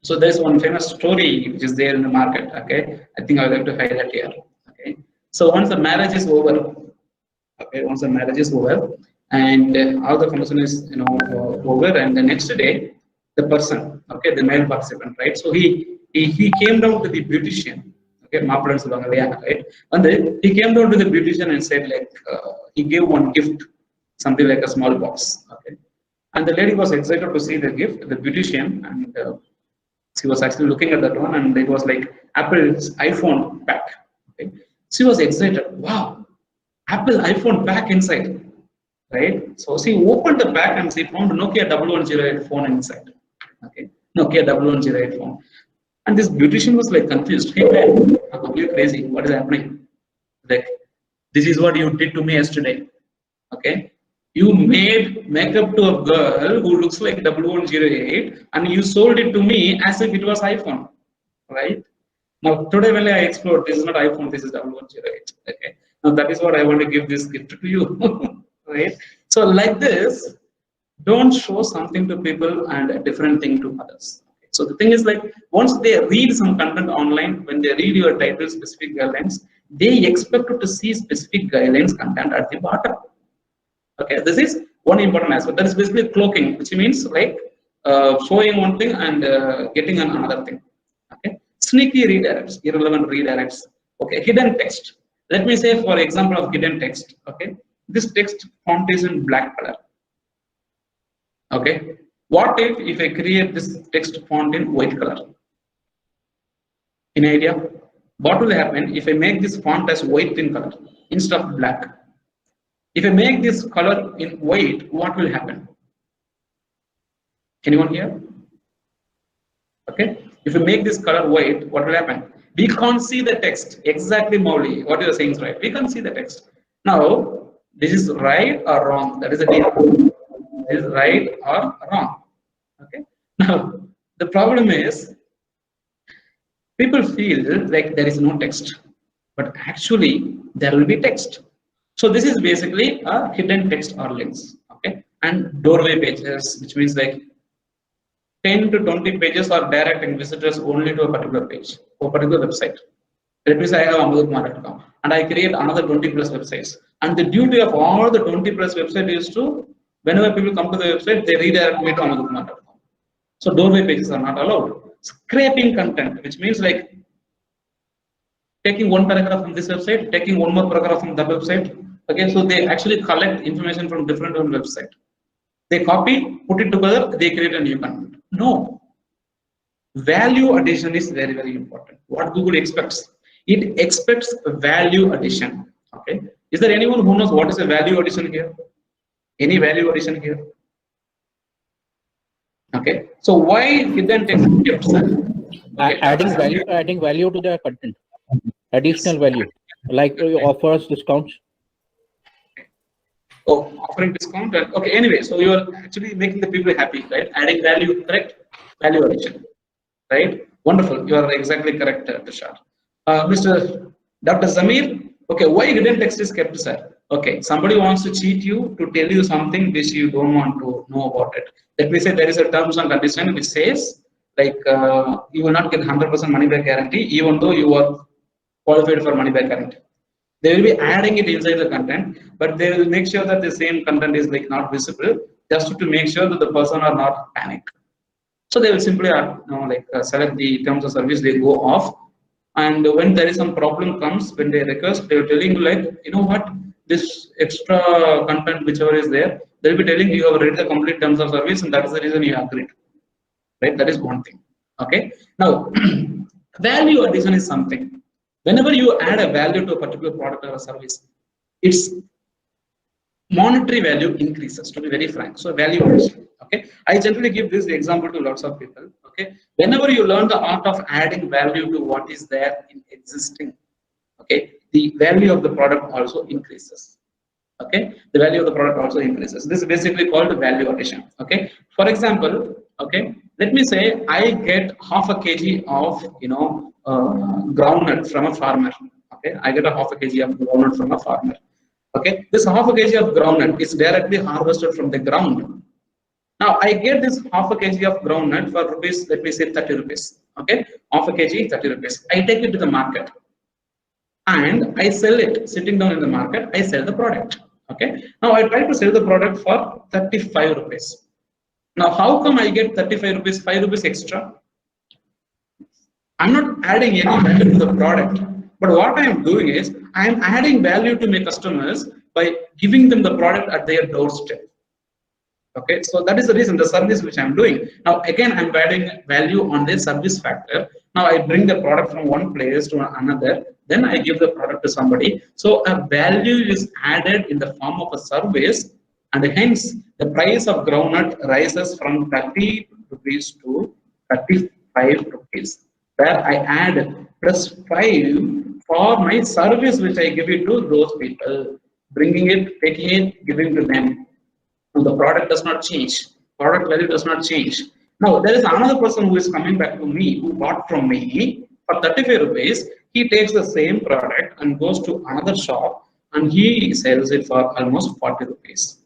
So there's one famous story which is there in the market. Okay, I think I would like to highlight here. Okay, so once the marriage is over, okay, once the marriage is over, and all the function is over, and the next day, the person, okay, the male participant, right? So he came down to the beautician. Okay, right? And then he came down to the beautician and said like he gave one gift, something like a small box. Okay, and the lady was excited to see the gift, the beautician, and she was actually looking at that one, and it was like Apple's iPhone pack. Okay, she was excited. Wow, Apple iPhone pack inside, right? So she opened the pack and she found Nokia 1108 phone inside. Okay, Nokia 1108 phone. And this beautician was like confused. Hey man, are you crazy? What is happening? Like, this is what you did to me yesterday. Okay, you made makeup to a girl who looks like 1108, and you sold it to me as if it was iPhone, right? Now today when I explored, this is not iPhone, this is 1108. Okay, now that is what I want to give this gift to you, right? So like this, don't show something to people and a different thing to others. So the thing is like once they read some content online, when they read your title specific guidelines, they expect to see specific guidelines content at the bottom. Okay, this is one important aspect. That is basically cloaking, which means like showing one thing and getting another thing. Okay, sneaky redirects, irrelevant redirects. Okay, hidden text. Let me say for example of hidden text. Okay, this text font is in black color. Okay, what if I create this text font in white color? Any idea? What will happen if I make this font as white in color instead of black? If I make this color in white, what will happen? Anyone here? Okay, if you make this color white, what will happen? We can't see the text. Exactly, Mauli, what you are saying is right. We can't see the text. Now, this is right or wrong? That is the deal. This is right or wrong. Okay. Now, the problem is people feel like there is no text, but actually there will be text. So this is basically a hidden text or links. Okay, and doorway pages, which means like 10 to 20 pages are directing visitors only to a particular page or particular website. Let me say I have amazon.com and I create another 20 plus websites. And the duty of all the 20 plus websites is to, whenever people come to the website, they redirect me to amazon.com. So doorway pages are not allowed. Scraping content, which means like taking one paragraph from this website, taking one more paragraph from that website. Okay, so they actually collect information from different websites. They copy, put it together, they create a new content. No. Value addition is very, very important. What Google expects? It expects value addition. Okay. Is there anyone who knows what is a value addition here? Any value addition here? Okay. So why hidden text kept silent? Okay.
Adding value to the content, additional value, like offers, discounts.
Oh, offering discount. Okay. Anyway, so you are actually making the people happy, right? Adding value, correct? Value addition, right? Wonderful. You are exactly correct, Tushar. Mr. Dr. Zamir. Okay. Why hidden text is kept silent? Okay. Somebody wants to cheat you to tell you something which you don't want to know about it. Let me say there is a terms and condition which says like you will not get 100% money back guarantee even though you are qualified for money back guarantee. They will be adding it inside the content, but they will make sure that the same content is like not visible, just to make sure that the person are not panic. So they will simply select the terms of service, they go off, and when there is some problem comes, when they request, they will telling you like, you know what, this extra content whichever is there, they will be telling you have read the complete terms of service, and that is the reason you agreed. Right? That is one thing. Okay. Now, value addition is something. Whenever you add a value to a particular product or a service, its monetary value increases, to be very frank. So value addition. Okay. I generally give this example to lots of people. Okay. Whenever you learn the art of adding value to what is there in existing, okay, the value of the product also increases. Okay, the value of the product also increases. This is basically called value addition. Okay, for example, okay, let me say I get half a kg of groundnut from a farmer. Okay, I get a half a kg of groundnut from a farmer. Okay, this half a kg of groundnut is directly harvested from the ground. Now I get this half a kg of groundnut for rupees, let me say 30 rupees. Okay, half a kg 30 rupees. I take it to the market and I sell it. Sitting down in the market, I sell the product. Okay. Now I try to sell the product for 35 rupees. Now how come I get 35 rupees, 5 rupees extra? I'm not adding any value to the product, but what I am doing is I am adding value to my customers by giving them the product at their doorstep. Okay, so that is the reason, the service which I'm doing. Now again, I'm adding value on the service factor. Now I bring the product from one place to another, then I give the product to somebody. So a value is added in the form of a service, and hence the price of groundnut rises from 30 rupees to 35 rupees, where I add plus 5 for my service which I give it to those people, bringing it, taking it, giving to them. Now the product does not change, product value does not change. Now there is another person who is coming back to me, who bought from me for 35 rupees. He takes the same product and goes to another shop and he sells it for almost 40 rupees.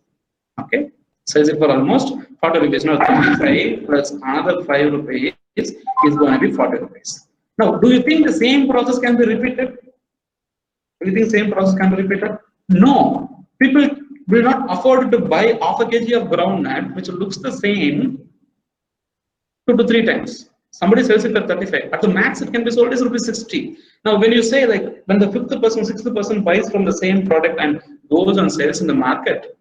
Okay, sells it for almost 40 rupees. Now 35 plus another 5 rupees is going to be 40 rupees. Now, do you think the same process can be repeated? Do you think the same process can be repeated? No. People will not afford to buy half a kg of groundnut which looks the same 2 to 3 times. Somebody sells it at 35. At the max, it can be sold as rupees 60. Now, when you say like when the 5th person, 6th person buys from the same product and goes and sells in the market,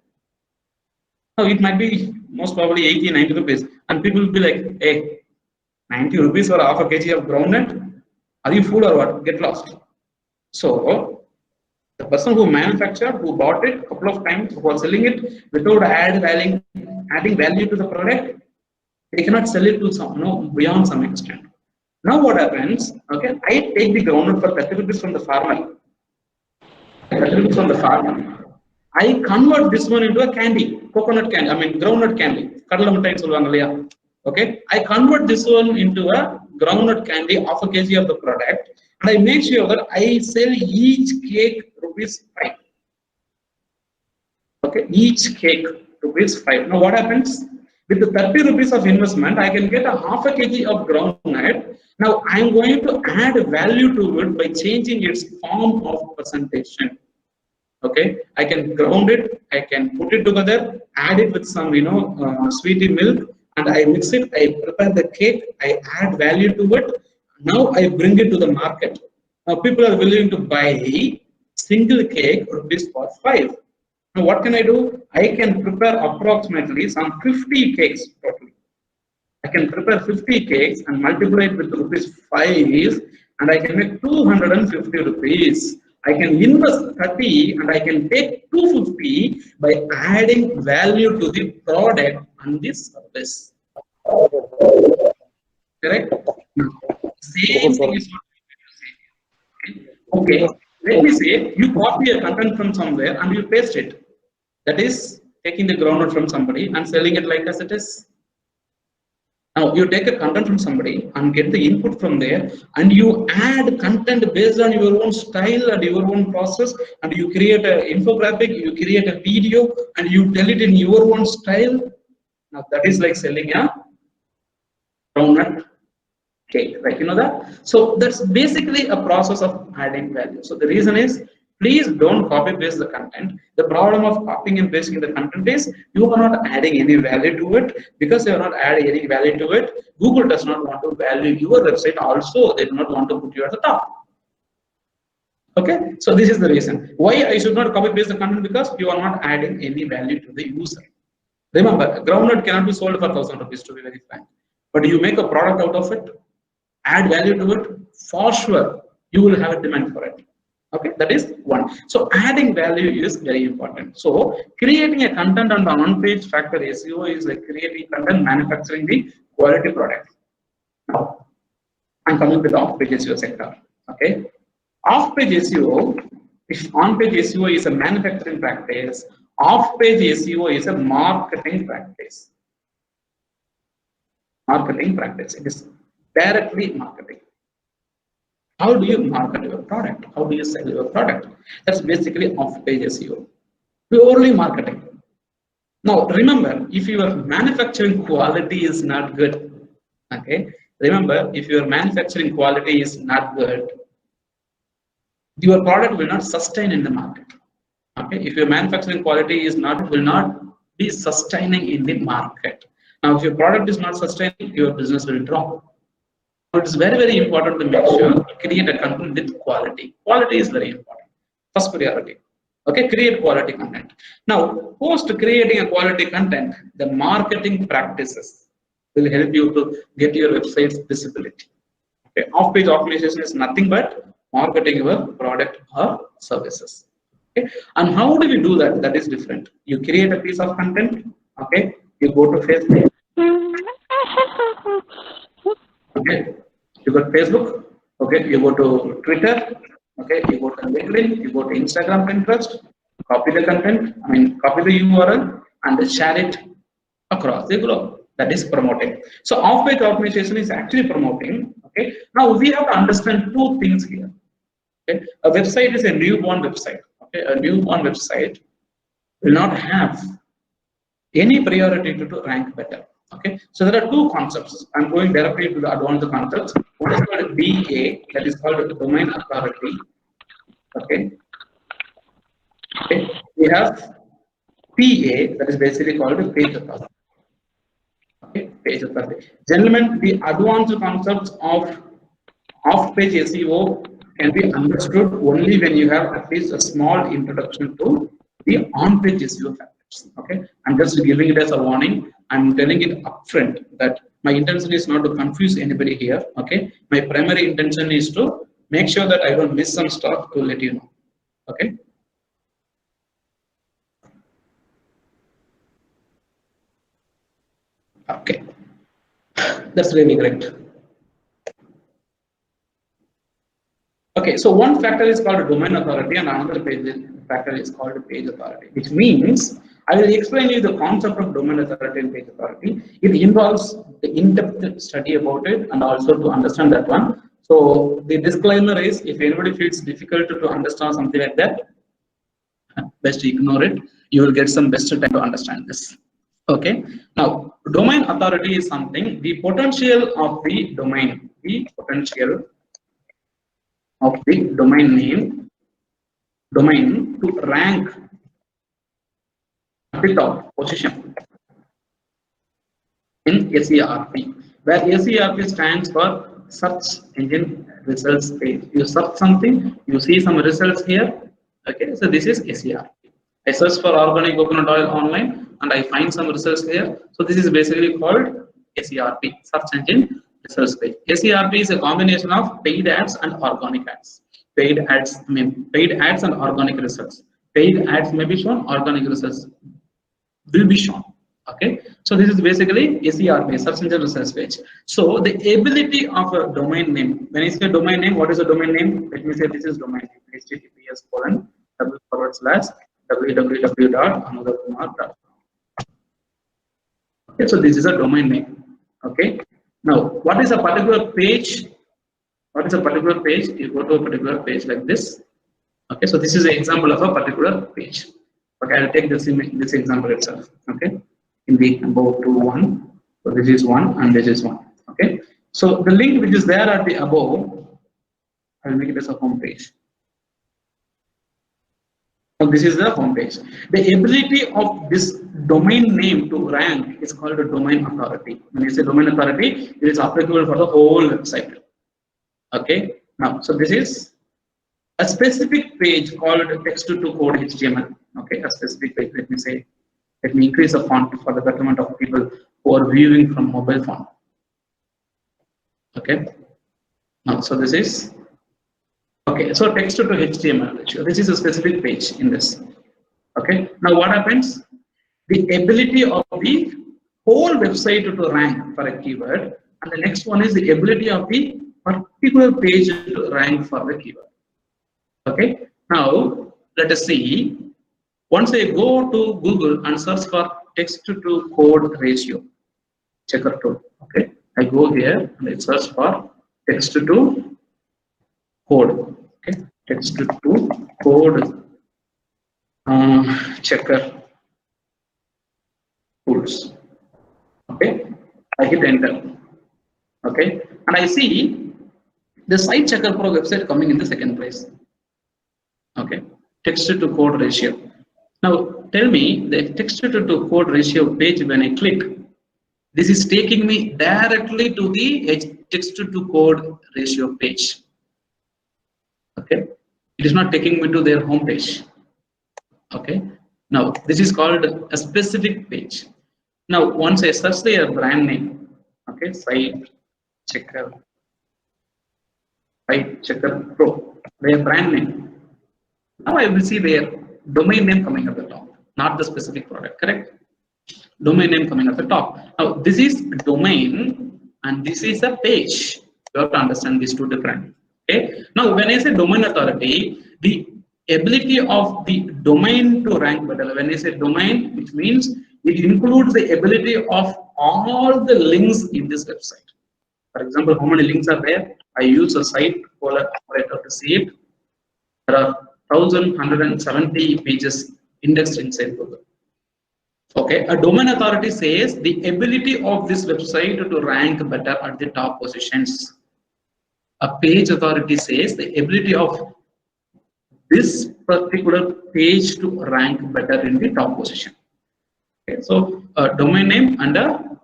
now it might be most probably 80, 90 rupees, and people will be like, hey, 90 rupees for half a kg of groundnut? Are you fool or what? Get lost. So the person who manufactured, who bought it a couple of times, who was selling it without adding value to the product, they cannot sell it to some, beyond some extent. Now what happens? Okay, I take the groundnut for 30 rupees from the farmer. 30 rupees from the farmer. I convert this one into a candy, coconut candy. I mean groundnut candy. Okay, I convert this one into a groundnut candy, half a kg of the product, and I make sure that I sell each cake rupees 5. Okay, each cake rupees 5. Now what happens? With the 30 rupees of investment, I can get a half a kg of groundnut. Now I am going to add value to it by changing its form of presentation. Okay, I can ground it, I can put it together, add it with some sweetie milk, and I mix it, I prepare the cake, I add value to it. Now I bring it to the market. Now people are willing to buy single cake rupees for 5. Now what can I do? I can prepare approximately some 50 cakes totally. I can prepare 50 cakes and multiply it with rupees 5 and I can make 250 rupees. I can invest 30 and I can take 250 by adding value to the product and the service. Correct? Same thing is what we say. Okay, let me say you copy a content from somewhere and you paste it. That is taking the groundnut from somebody and selling it like as it is. Now you take a content from somebody and get the input from there and you add content based on your own style and your own process and you create an infographic, you create a video and you tell it in your own style. Now that is like selling a groundnut cake, right? You know that? So that's basically a process of adding value. So the reason is, please don't copy paste the content. The problem of copying and pasting the content is you are not adding any value to it. Because you are not adding any value to it, Google does not want to value your website. Also, they do not want to put you at the top. Okay, so this is the reason why I should not copy paste the content, because you are not adding any value to the user. Remember, groundnut cannot be sold for 1,000 rupees, to be very frank. But you make a product out of it, add value to it, for sure you will have a demand for it. Okay, that is one. So adding value is very important. So creating a content on the on-page factor SEO is like creating content, manufacturing the quality product. Now I'm coming to the off-page SEO sector. Okay, off-page SEO, if on-page SEO is a manufacturing practice, off-page SEO is a marketing practice. Marketing practice. It is directly marketing. How do you market your product? How do you sell your product? That's basically off-page SEO. Purely marketing. Now remember, if your manufacturing quality is not good, okay, remember, if your manufacturing quality is not good, your product will not sustain in the market. Okay, if your manufacturing quality is not, will not be sustaining in the market. Now if your product is not sustaining, your business will drop. It is very, very important to make sure you create a content with quality. Quality is very important. First priority. Okay, create quality content. Now, post creating a quality content, the marketing practices will help you to get your website's visibility. Okay, off-page optimization is nothing but marketing your product or services. Okay, and how do we do that? That is different. You create a piece of content. Okay, you go to Facebook. Okay, you go to Facebook. Okay, you go to Twitter. Okay, you go to LinkedIn, you go to Instagram, Pinterest, copy the content, copy the URL and share it across the globe. That is promoting. So off-page optimization is actually promoting. Okay, now we have to understand two things here. Okay, a website is a newborn website. Okay, a newborn website will not have any priority to rank better. Okay, so there are two concepts. I'm going directly to the advanced concepts. One is called DA, that is called domain authority. Okay. Okay, we have PA, that is basically called page authority. Okay, page authority. Gentlemen, the advanced concepts of off-page SEO can be understood only when you have at least a small introduction to the on-page SEO factors. Okay, I'm just giving it as a warning. I'm telling it upfront that my intention is not to confuse anybody here. Okay, my primary intention is to make sure that I don't miss some stuff to let you know. Okay. Okay, that's really great. Okay, so one factor is called domain authority and another factor is called page authority, which means I will explain you the concept of domain authority and page authority. It involves the in-depth study about it and also to understand that one. So the disclaimer is, if anybody feels difficult to understand something like that, best ignore it. You will get some best time to understand this. Okay, now domain authority is something, the potential of the domain, the potential of the domain name, domain to rank at the top position in SERP, where SERP stands for search engine results page. You search something, you see some results here. Okay, so this is SERP. I search for organic coconut oil online and I find some results here. So this is basically called SERP, search engine results page. SERP is a combination of paid ads and organic ads. Paid ads and organic results. Paid ads may be shown, organic results will be shown. Okay, so this is basically SERP, search engine results page. So the ability of a domain name. When I say domain name, what is a domain name? Let me say this is domain name. https://www.anudarkumar.com. Okay, so this is a domain name. Okay. Now, what is a particular page? What is a particular page? You go to a particular page like this. Okay, so this is an example of a particular page. Okay, I'll take this example itself. Okay, in the above to 1. So this is 1 and this is 1. Okay, so the link which is there at the above, I'll make it as a home page. So this is the home page. The ability of this domain name to rank is called a domain authority. When you say domain authority, it is applicable for the whole website. Okay, now so this is a specific page called text to code HTML. Okay, a specific page. Let me increase the font for the betterment of people who are viewing from mobile phone. Okay, now so this is okay. So text to HTML. This is a specific page in this. Okay, now what happens? The ability of the whole website to rank for a keyword, and the next one is the ability of the particular page to rank for the keyword. Okay, now let us see. Once I go to Google and search for text to code ratio checker tool. Okay, I go here and I search for text to code. Okay, text to code checker tools. Okay, I hit enter. Okay, and I see the Site Checker Pro website coming in the second place. Okay, text to code ratio. Now tell me the text to code ratio page. When I click, this is taking me directly to the text to code ratio page. Okay, it is not taking me to their home page. Okay, now this is called a specific page. Now once I search their brand name, okay, Site Checker Pro, their brand name. Now I will see their domain name coming at the top, not the specific product, correct? Domain name coming at the top. Now this is domain and this is a page. You have to understand these two different. Okay. Now when I say domain authority, the ability of the domain to rank better. When I say domain, which means it includes the ability of all the links in this website. For example, how many links are there? I use a site operator to see it. There are 1,170 pages indexed inside Google. Okay, a domain authority says the ability of this website to rank better at the top positions. A page authority says the ability of this particular page to rank better in the top position. Okay, so a domain name and a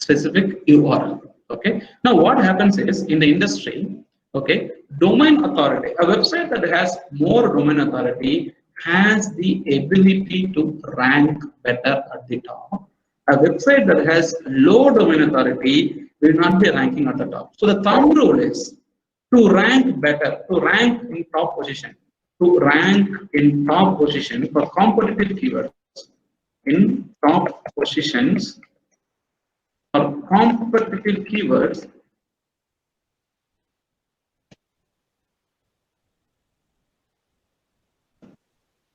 specific URL. Okay, now what happens is in the industry, okay, domain authority, a website that has more domain authority has the ability to rank better at the top. A website that has low domain authority will not be ranking at the top. So the thumb rule is to rank better, to rank in top position, for competitive keywords. In top positions for competitive keywords,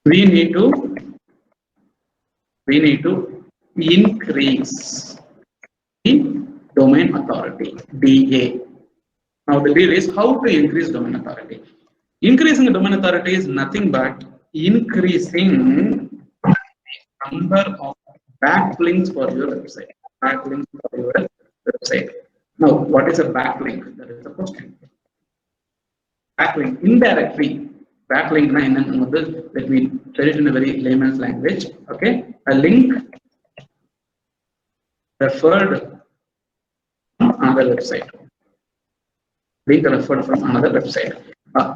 we need to increase the domain authority, DA. Now the deal is how to increase domain authority. Increasing the domain authority is nothing but increasing the number of backlinks for your website. Now, what is a backlink? That is the question. Backlink, indirectly. Backlink, let me tell it in a very layman's language. Okay, a link referred from another website. Link referred from another website.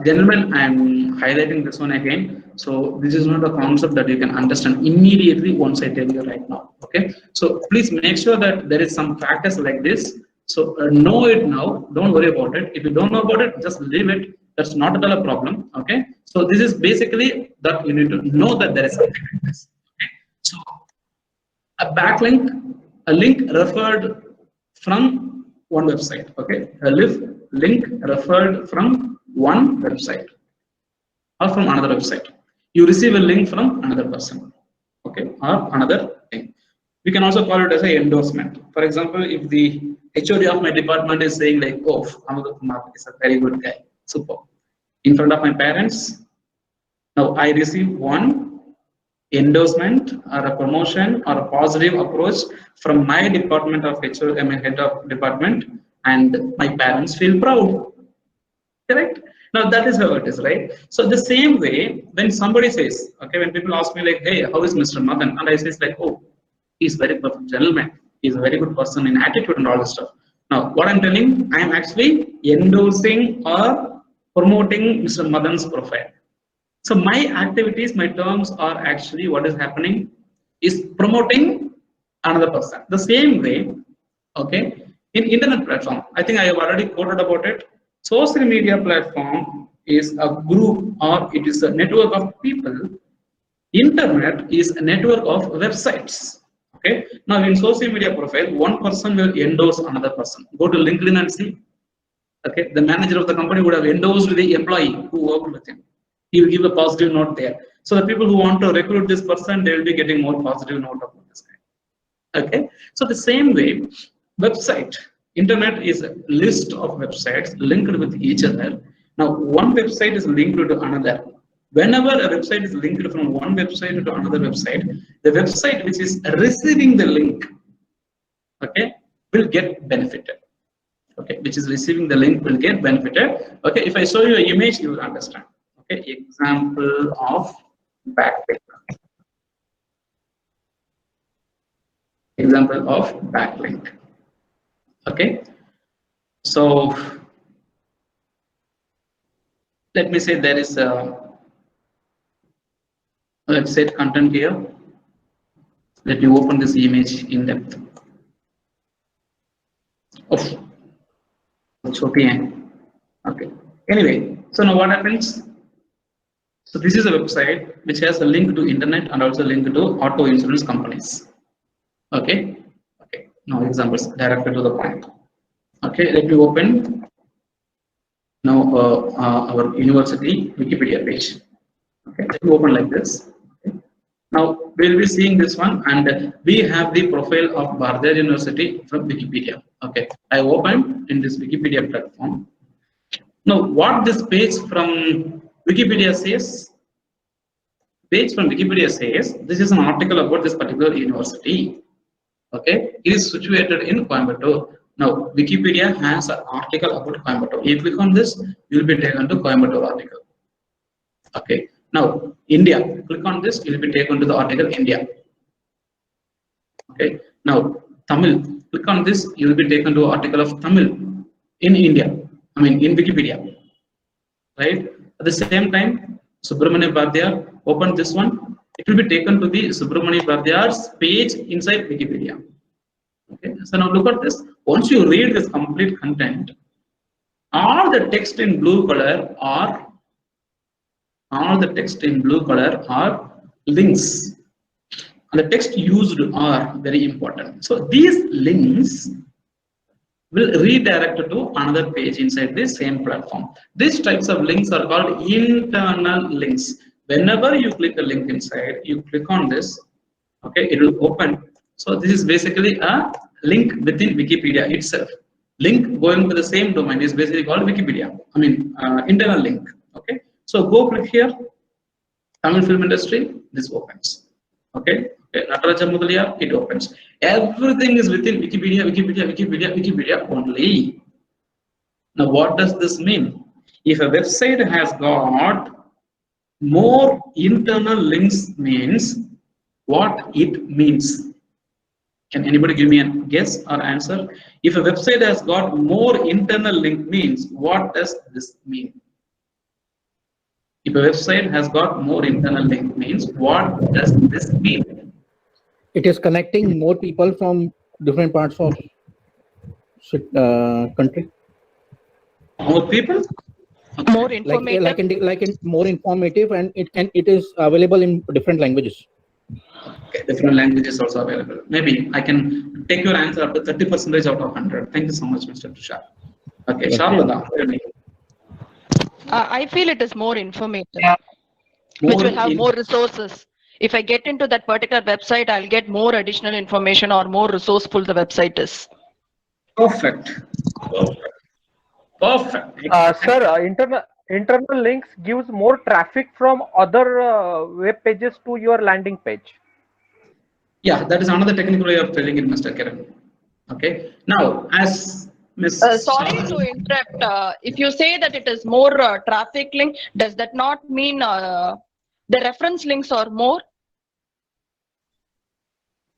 Gentlemen, I'm highlighting this one again. So this is not a concept that you can understand immediately once I tell you right now. Okay. So please make sure that there is some practice like this. So know it now. Don't worry about it. If you don't know about it, just leave it. That's not at all a problem. Okay. So this is basically that you need to know that there is something like this. Okay. So a backlink, a link referred from one website. Okay. A link referred from one website or from another website. You receive a link from another person, okay, or another thing. We can also call it as an endorsement. For example, if the HOD of my department is saying like, oh, Amadou Kumar is a very good guy, super. In front of my parents, now I receive one endorsement or a promotion or a positive approach from my department of HOD, my head of department, and my parents feel proud. Correct? Now that is how it is, right? So the same way, when somebody says, okay, when people ask me like, hey, how is Mr. Madan? And I say like, oh, he's very perfect gentleman. He's a very good person in attitude and all this stuff. Now, what I'm telling, I am actually endorsing or promoting Mr. Madan's profile. So my activities, my terms are actually what is happening is promoting another person. The same way, okay, in internet platform, I think I have already quoted about it. Social media platform is a group or it is a network of people. Internet is a network of websites. Okay. Now in social media profile, one person will endorse another person. Go to LinkedIn and see. Okay. The manager of the company would have endorsed the employee who worked with him. He will give a positive note there. So the people who want to recruit this person, they will be getting more positive note about this guy. Okay. So the same way, website. Internet is a list of websites linked with each other. Now, one website is linked to another. Whenever a website is linked from one website to another website, the website which is receiving the link, okay, will get benefited. Okay, which is receiving the link will get benefited. Okay, if I show you an image, you will understand. Okay, example of backlink. Example of backlink. Okay, so let me say there is a website content here. Let me open this image in depth. Oh, it's okay. Okay. Anyway, so now what happens? So this is a website which has a link to internet and also link to auto insurance companies. Okay. Okay. Now examples directly to the point. Okay. Let me open now our university Wikipedia page. Okay. Let me open like this. Okay. Now we'll be seeing this one, and we have the profile of Bardar University from Wikipedia. Okay. I opened in this Wikipedia platform. Now, what this page from Wikipedia says? Page from Wikipedia says this is an article about this particular university. Okay, it is situated in Coimbatore. Now, Wikipedia has an article about Coimbatore. You click on this, you will be taken to Coimbatore article. Okay, now India. Click on this, you will be taken to the article India. Okay, now Tamil. Click on this, you will be taken to article of Tamil in India. I mean in Wikipedia. Right. At the same time, Subramania Bhattacharya, open this one. It will be taken to the Subramania Bhattacharya's page inside Wikipedia. Okay. So now look at this. Once you read this complete content, all the text in blue color are links. And the text used are very important. So these links will redirect to another page inside the same platform. These types of links are called internal links. Whenever you click a link inside, you click on this, okay, it will open. So this is basically a link within Wikipedia itself. Link going to the same domain is basically called Wikipedia. I mean internal link. Okay, so go click here. Tamil film industry. This opens. Okay. Nataraja Mudaliar, it opens. Everything is within Wikipedia only. Now, what does this mean? If a website has got more internal links, means what it means? Can anybody give me a guess or answer? If a website has got more internal link, means what does this mean? If a website has got more internal link, means what does this mean?
It is connecting more people from different parts of country.
More people? Okay.
More informative.
Like in more informative, and it is available in different languages.
Okay, different languages also available. Maybe I can take your answer up to 30% out of 100. Thank you so much, Mr. Tushar. Okay, Sharlada.
I feel it is more informative, which will have more resources. If I get into that particular website, I'll get more additional information or more resourceful the website is.
Perfect. Perfect.
Sir, internal links gives more traffic from other web pages to your landing page.
Yeah, that is another technical way of telling it, Mr. Kiran. Okay. Now, as Ms.
Sorry to interrupt. If you say that it is more traffic link, does that not mean the reference links are more?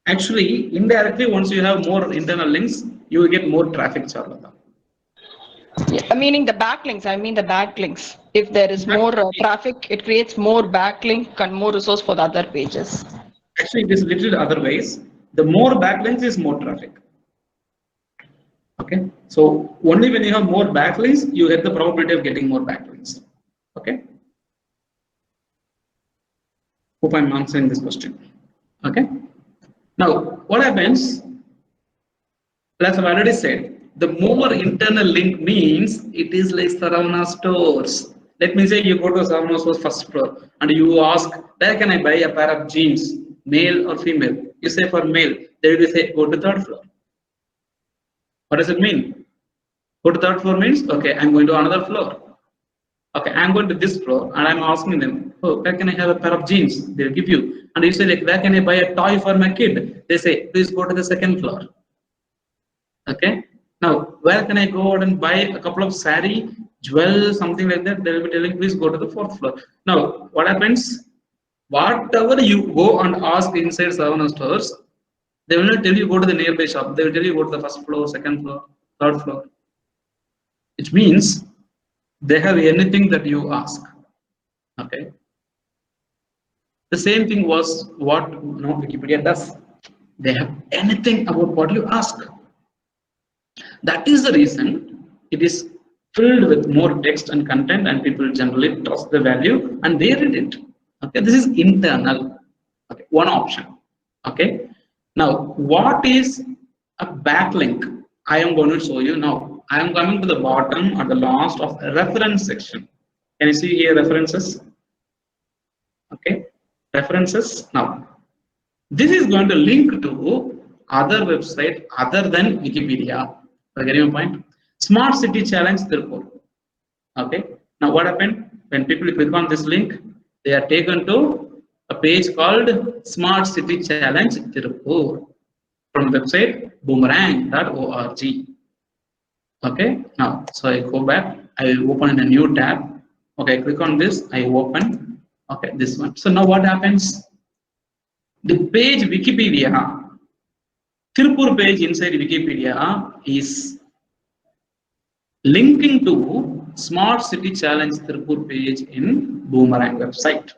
Actually, indirectly, once you have more internal links, you will get more traffic, Charlata.
Yeah, meaning the backlinks. I mean the backlinks. If there is more traffic, it creates more backlink and more resource for the other pages.
Actually, it is literally other ways. The more backlinks is more traffic. Okay. So only when you have more backlinks, you get the probability of getting more backlinks. Okay. Hope I'm answering this question. Okay. Now, what happens? As I've already said, the more internal link means it is like Saravana stores. Let me say you go to Saravana stores first floor and you ask, where can I buy a pair of jeans, male or female? You say for male, they will say go to third floor. What does it mean? Go to third floor means, okay, I'm going to another floor. Okay, I'm going to this floor and I'm asking them, oh, where can I have a pair of jeans? They'll give you. And you say, like, where can I buy a toy for my kid? They say, please go to the second floor. Okay. Now, where can I go out and buy a couple of sari, jewel, something like that? They will be telling, please go to the fourth floor. Now, what happens? Whatever you go and ask inside Saravana stores, they will not tell you go to the nearby shop. They will tell you go to the first floor, second floor, third floor. Which means they have anything that you ask. Okay. The same thing was what Wikipedia does. They have anything about what you ask. That is the reason it is filled with more text and content, and people generally trust the value and they read it. Okay, this is internal. Okay, one option. Okay. Now, what is a backlink? I am going to show you now. I am coming to the bottom or the last of the reference section. Can you see here references? Okay, references. Now, this is going to link to other website other than Wikipedia. Are you getting my point? Smart City Challenge Tirupur. Okay. Now, what happened when people click on this link? They are taken to a page called Smart City Challenge Tirupur from the website boomerang.org. Okay. Now, so I go back. I open in a new tab. Okay. I click on this. I open. Okay. This one. So now what happens? The page Wikipedia, Tirupur page inside Wikipedia is linking to Smart City Challenge Tirupur page in Boomerang website.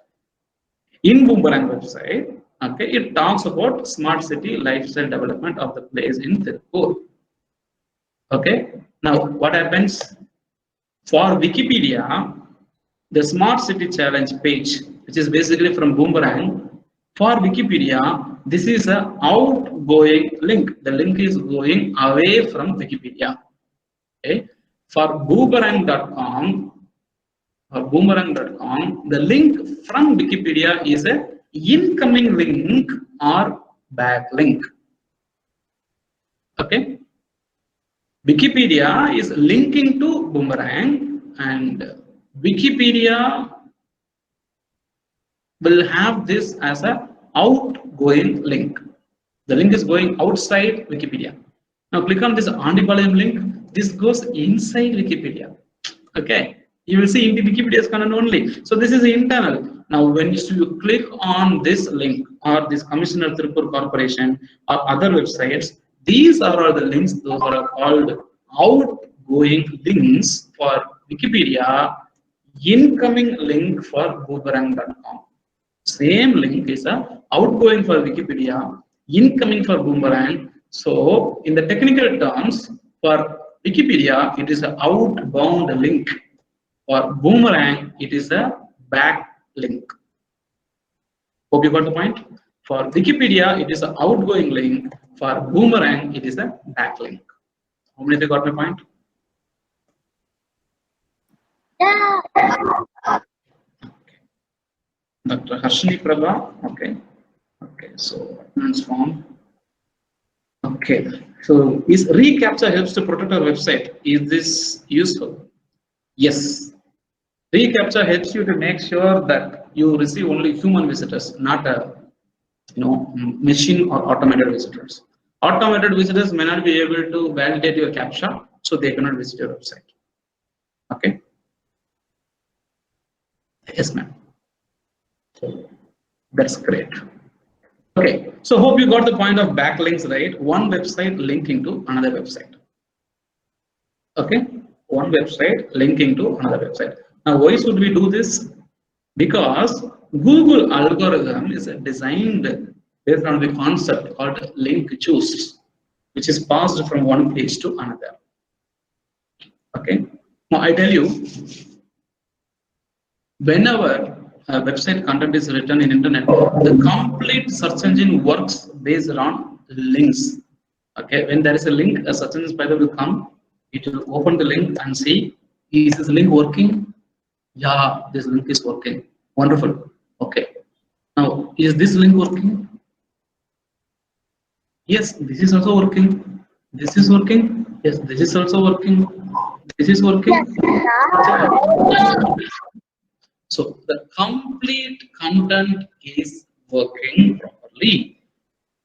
In Boomerang website, okay, it talks about smart city lifestyle development of the place in Tirupur. Okay. Now, what happens? For Wikipedia, the Smart City Challenge page, which is basically from Boomerang, for Wikipedia, this is an outgoing link. The link is going away from Wikipedia. Okay. For boomerang.com, the link from Wikipedia is an incoming link or backlink. Okay. Wikipedia is linking to Boomerang, and Wikipedia will have this as an outgoing link. The link is going outside Wikipedia. Now click on this Andipalayam link. This goes inside Wikipedia. Okay, you will see in the Wikipedia's content only. So this is internal. Now when you click on this link or this Commissioner Tirupur Corporation or other websites, these are all the links. Those are called outgoing links for Wikipedia. incoming link for boomerang.com. Same link is a outgoing for Wikipedia, incoming for Boomerang. So in the technical terms, for Wikipedia, it is an outbound link. For Boomerang, it is a back link. Hope you got the point. For Wikipedia, it is an outgoing link. For Boomerang, it is a back link. How many of you got my point? Dr. Harshini Prabha, okay. Okay, so transform. Okay, so is reCAPTCHA helps to protect our website? Is this useful? Yes. reCAPTCHA helps you to make sure that you receive only human visitors, not a machine or automated visitors. Automated visitors may not be able to validate your CAPTCHA, so they cannot visit your website. Okay. Yes, ma'am. So that's great. Okay, so hope you got the point of backlinks, right? One website linking to another website. Okay, one website linking to another website. Now, why should we do this? Because Google algorithm is designed based on the concept called link juice, which is passed from one page to another. Okay, now I tell you, whenever a website content is written in internet, the complete search engine works based on links. Okay, when there is a link, a search engine spider will come, it will open the link and see, is this link working? Yeah, this link is working. Wonderful. Okay. Now, is this link working? Yes, this is also working. This is working. Yes, this is also working. This is working. So the complete content is working properly.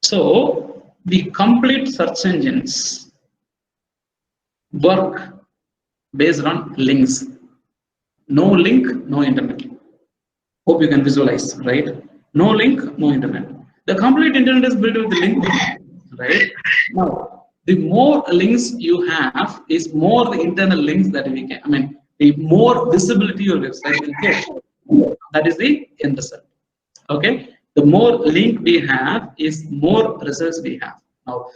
So the complete search engines work based on links. No link, no internet. Hope you can visualize, right? No link, no internet. The complete internet is built with the link, right? Now, the more links you have is more the internal links that we can, the more visibility your website will get. That is the end result. Okay, the more link we have is more results we have. Now,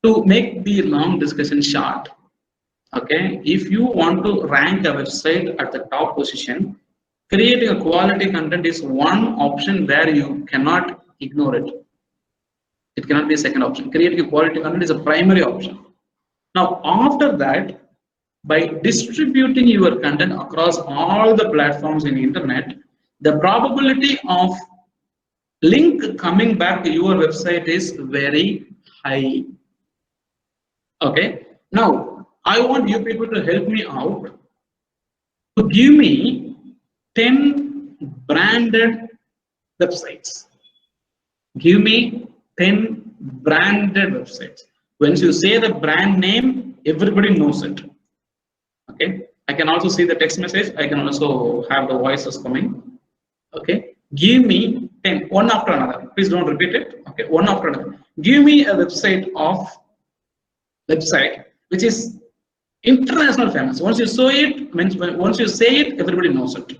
to make the long discussion short, okay, if you want to rank a website at the top position, creating a quality content is one option where you cannot ignore it. It cannot be a second option. Creating a quality content is a primary option. Now, after that, by distributing your content across all the platforms in the internet, the probability of link coming back to your website is very high. Okay. Now, I want you people to help me out to give me 10 branded websites. Give me 10 branded websites. Once you say the brand name, everybody knows it. Okay, I can also see the text message. I can also have the voices coming. Okay, give me 10, one after another. Please don't repeat it. Okay, one after another. Give me a website which is international famous. Once you say it, everybody knows it.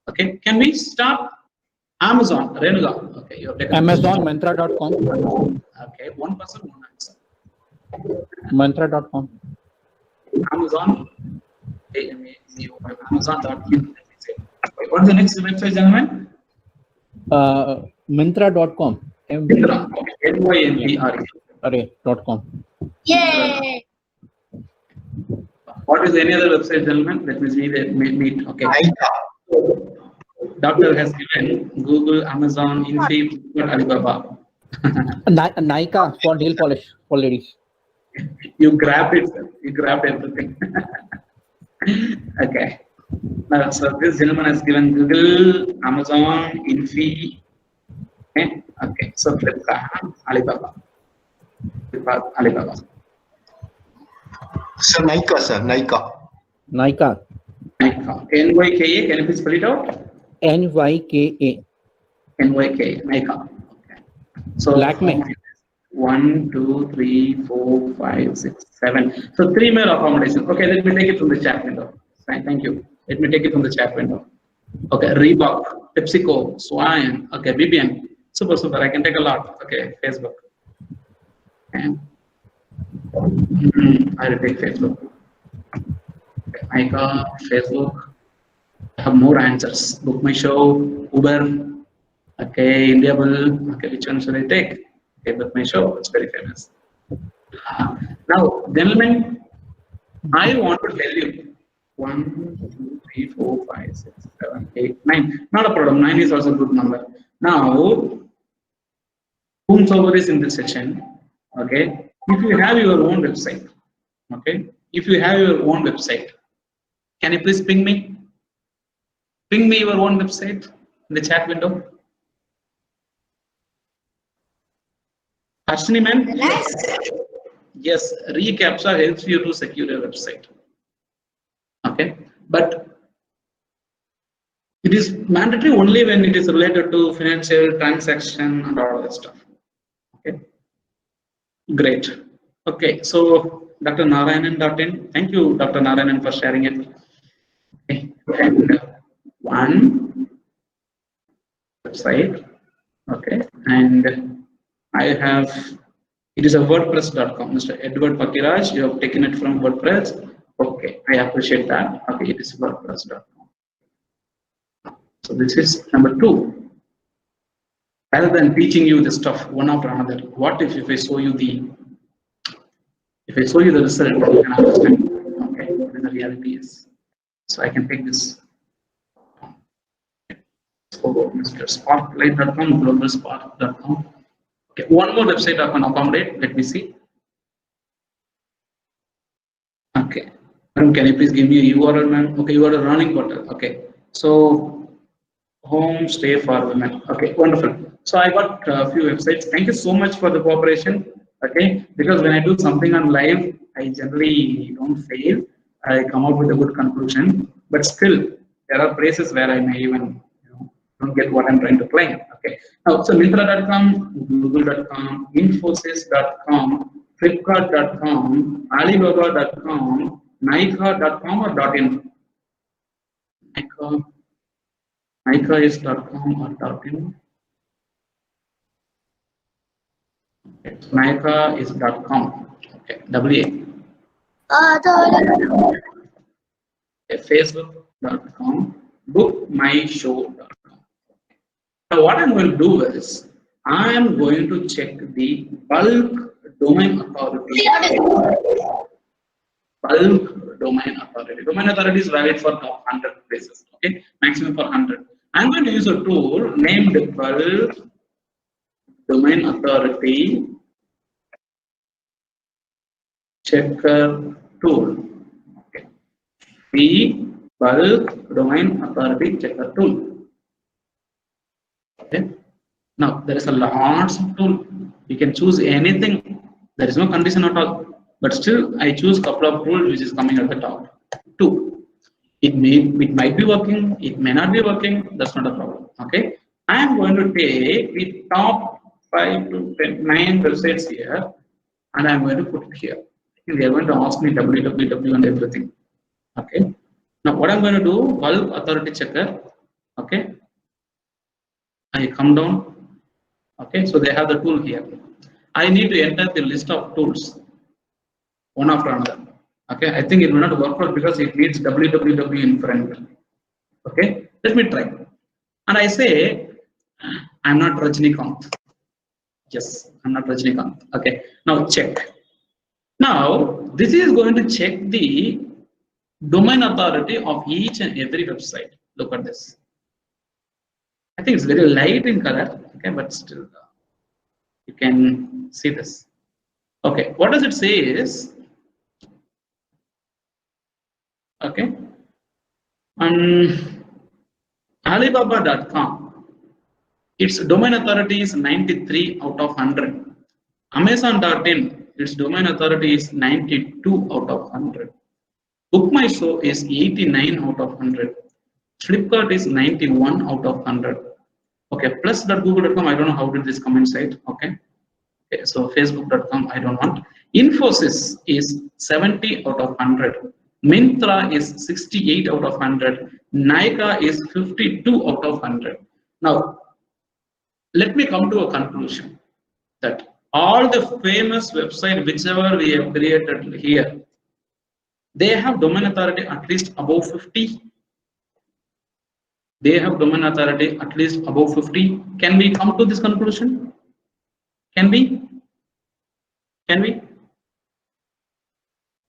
Okay, can we start? Amazon, Renuga. Okay, you're taking
Amazon, Myntra.com.
Okay, one person, one answer.
Myntra.com.
Amazon. Amazon.com. What's the next website, gentlemen?
Myntra.com.
Myntra.
Myntra.com.
Yay!
What is any other website, gentlemen? Let me see the meet. Okay. Doctor has given Google, Amazon, Infi, Alibaba.
Nykaa for nail polish for ladies.
You grabbed it, sir. You grabbed everything. Okay. Now, so this gentleman has given Google, Amazon, Infi. Okay. Okay. So Flipkart, Alibaba. Flipkart, Alibaba.
Sir, Nykaa.
Nykaa.
NYKA. Can you please spell it out?
NYKA.
NYKA. Nykaa. Okay. So
Lakme.
1, 2, 3, 4, 5, 6, 7. So 3 more accommodations. Okay, let me take it from the chat window. Thank you. Let me take it from the chat window. Okay, Reebok, PepsiCo, Swine, okay, BBM. Super, super. I can take a lot. Okay, Facebook. Okay. I will take Facebook. Okay, Mica, Facebook. I have more answers. Book My Show, Uber. Okay, India Bull. Okay, which one should I take? Okay, Book My Show. It's very famous. Now, gentlemen, I want to tell you 1, 2, 3, 4, 5, 6, 7, 8, 9. Not a problem. 9 is also a good number. Now, whomsoever is in this session, okay, if you have your own website, okay, if you have your own website, can you please ping me? Ping me your own website in the chat window. Ashwini ma'am? Yes, reCAPTCHA helps you to secure your website. Okay, but it is mandatory only when it is related to financial transaction and all that stuff. Okay, great. Okay, so Dr. Narayanan.in, thank you, Dr. Narayanan, for sharing it. Okay, and one website. Okay, and I have, it is a WordPress.com. Mr. Edward Pakiraj, you have taken it from WordPress. Okay, I appreciate that. Okay, it is WordPress.com. So this is number 2. Rather than teaching you the stuff one after another, what if I show you the result, you can understand, okay, what the reality is. So I can take this. So Mr. Spotlight.com, globalspark.com. Okay, one more website I can accommodate. Let me see. Okay, can you please give me a URL, ma'am? Okay, you are a running portal. Okay, so Homestay for Women. Okay, wonderful. So I got a few websites. Thank you so much for the cooperation. Okay, because when I do something on live, I generally don't fail. I come up with a good conclusion, but still there are places where I may even don't get what I'm trying to claim. Okay, now so Myntra.com, Google.com, Infosys.com, Flipkart.com, Alibaba.com, Nykaa.com or .in. Nykaa is .com or .in. Okay. Nykaa is .com. Okay, WA. Okay, Facebook.com, BookMyShow.com. Now what I'm going to do is, I am going to check the bulk domain authority. Bulk domain authority. Domain authority is valid for top 100 places. Okay, maximum for 100. I'm going to use a tool named bulk domain authority checker tool. Okay, the bulk domain authority checker tool. Okay. Now there is a lots of tool. You can choose anything. There is no condition at all. But still, I choose couple of tools which is coming at the top. 2. It might be working. It may not be working. That's not a problem. Okay. I am going to take the top 5 to 10, 9 websites here, and I am going to put it here. They are going to ask me www and everything. Okay. Now what I'm going to do, bulk authority checker. Okay. I come down. Okay, so they have the tool here. I need to enter the list of tools one after another. Okay, I think it will not work out because it needs www in front. Okay, let me try. And I say, I'm not Rajnikant. Yes, I'm not Rajnikant. Okay, now check. Now, this is going to check the domain authority of each and every website. Look at this. I think it's very light in color, okay, but still you can see this. Okay, what does it say is, okay, on Alibaba.com, its domain authority is 93 out of 100. Amazon.in, its domain authority is 92 out of 100. BookMyShow is 89 out of 100. Flipkart is 91 out of 100. Okay, plus.google.com, I don't know how did this come inside. Okay, so Facebook.com, I don't want. Infosys is 70 out of 100. Myntra is 68 out of 100. Nykaa is 52 out of 100. Now, let me come to a conclusion that all the famous websites, whichever we have created here, they have domain authority at least above 50. They have domain authority at least above 50. Can we come to this conclusion? Can we? Can we?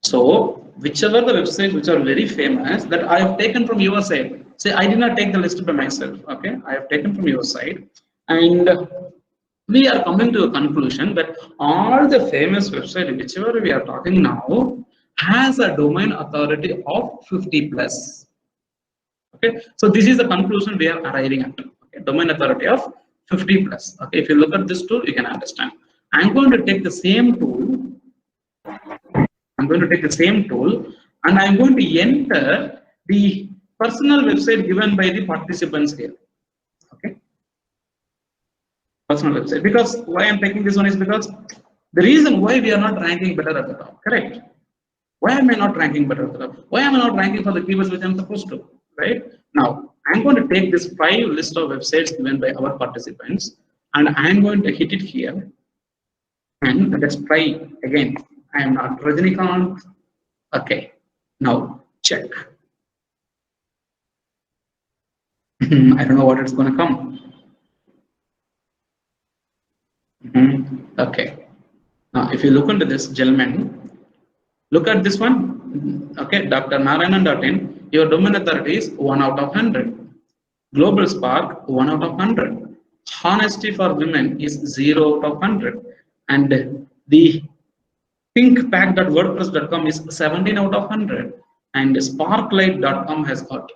So, whichever the websites which are very famous that I have taken from your side. Say, I did not take the list by myself. Okay, I have taken from your side, and we are coming to a conclusion that all the famous websites, whichever we are talking now, has a domain authority of 50 plus. Okay, so this is the conclusion we are arriving at. Okay, domain authority of 50 plus. Okay, if you look at this tool, you can understand. I'm going to take the same tool. I'm going to take the same tool and I'm going to enter the personal website given by the participants here. Okay, personal website. Because why I'm taking this one is because the reason why we are not ranking better at the top. Correct? Why am I not ranking better at the top? Why am I not ranking for the keywords which I'm supposed to? Right? Now, I'm going to take this 5 list of websites given by our participants and I'm going to hit it here. And let's try again. I am not Rajinikanth. Okay. Now, check. I don't know what it's going to come. Okay. Now, if you look into this, gentlemen, look at this one. Okay, Dr. Narayanan.in, your domain authority is 1 out of 100. Global Spark, 1 out of 100. Honesty for Women is 0 out of 100. And the thinkpack.wordpress.com is 17 out of 100. And sparklight.com has got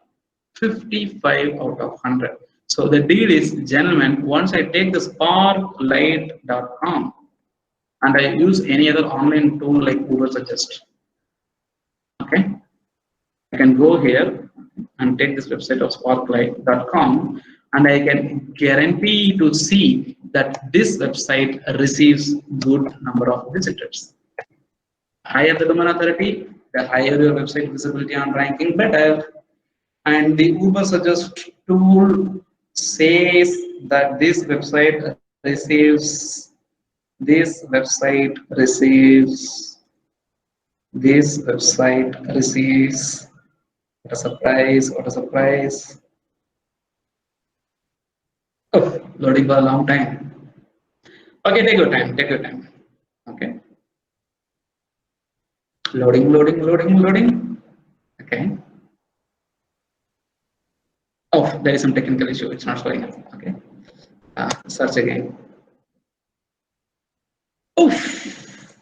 55 out of 100. So the deal is, gentlemen, once I take the sparklight.com and I use any other online tool like Ubersuggest, okay, I can go here and take this website of sparklight.com and I can guarantee to see that this website receives good number of visitors. Higher the domain authority, the higher your website visibility and ranking better. And the Ubersuggest tool says that this website receives, what a surprise, what a surprise. Oh, loading for a long time. Okay, take your time, okay. Loading. Okay. Oh, there is some technical issue, it's not showing up. Okay. Search again. Oof.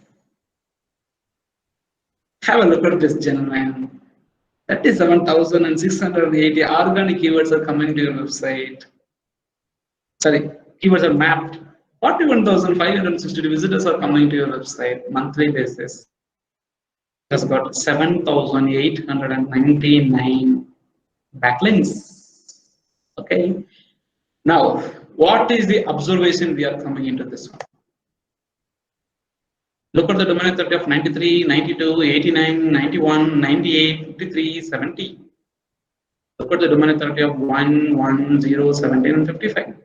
Have a look at this, gentlemen. 37,680 organic keywords are coming to your website. Sorry, keywords are mapped. 41,560 visitors are coming to your website monthly basis. It has got 7,899 backlinks. Okay. Now, what is the observation we are coming into this one? Look at the domain authority of 93, 92, 89, 91, 98, 53, 70. Look at the domain authority of 1, 1, 0, 17, and 55.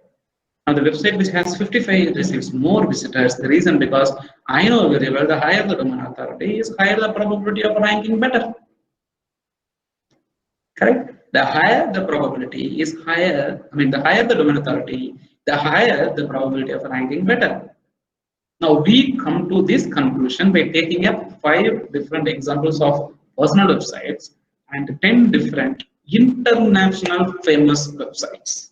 Now, the website which has 55 receives more visitors. The reason because I know very well the higher the domain authority is, higher the probability of ranking better. Correct? The higher the probability is higher, the higher the domain authority, the higher the probability of ranking better. Now we come to this conclusion by taking up 5 different examples of personal websites and 10 different international famous websites.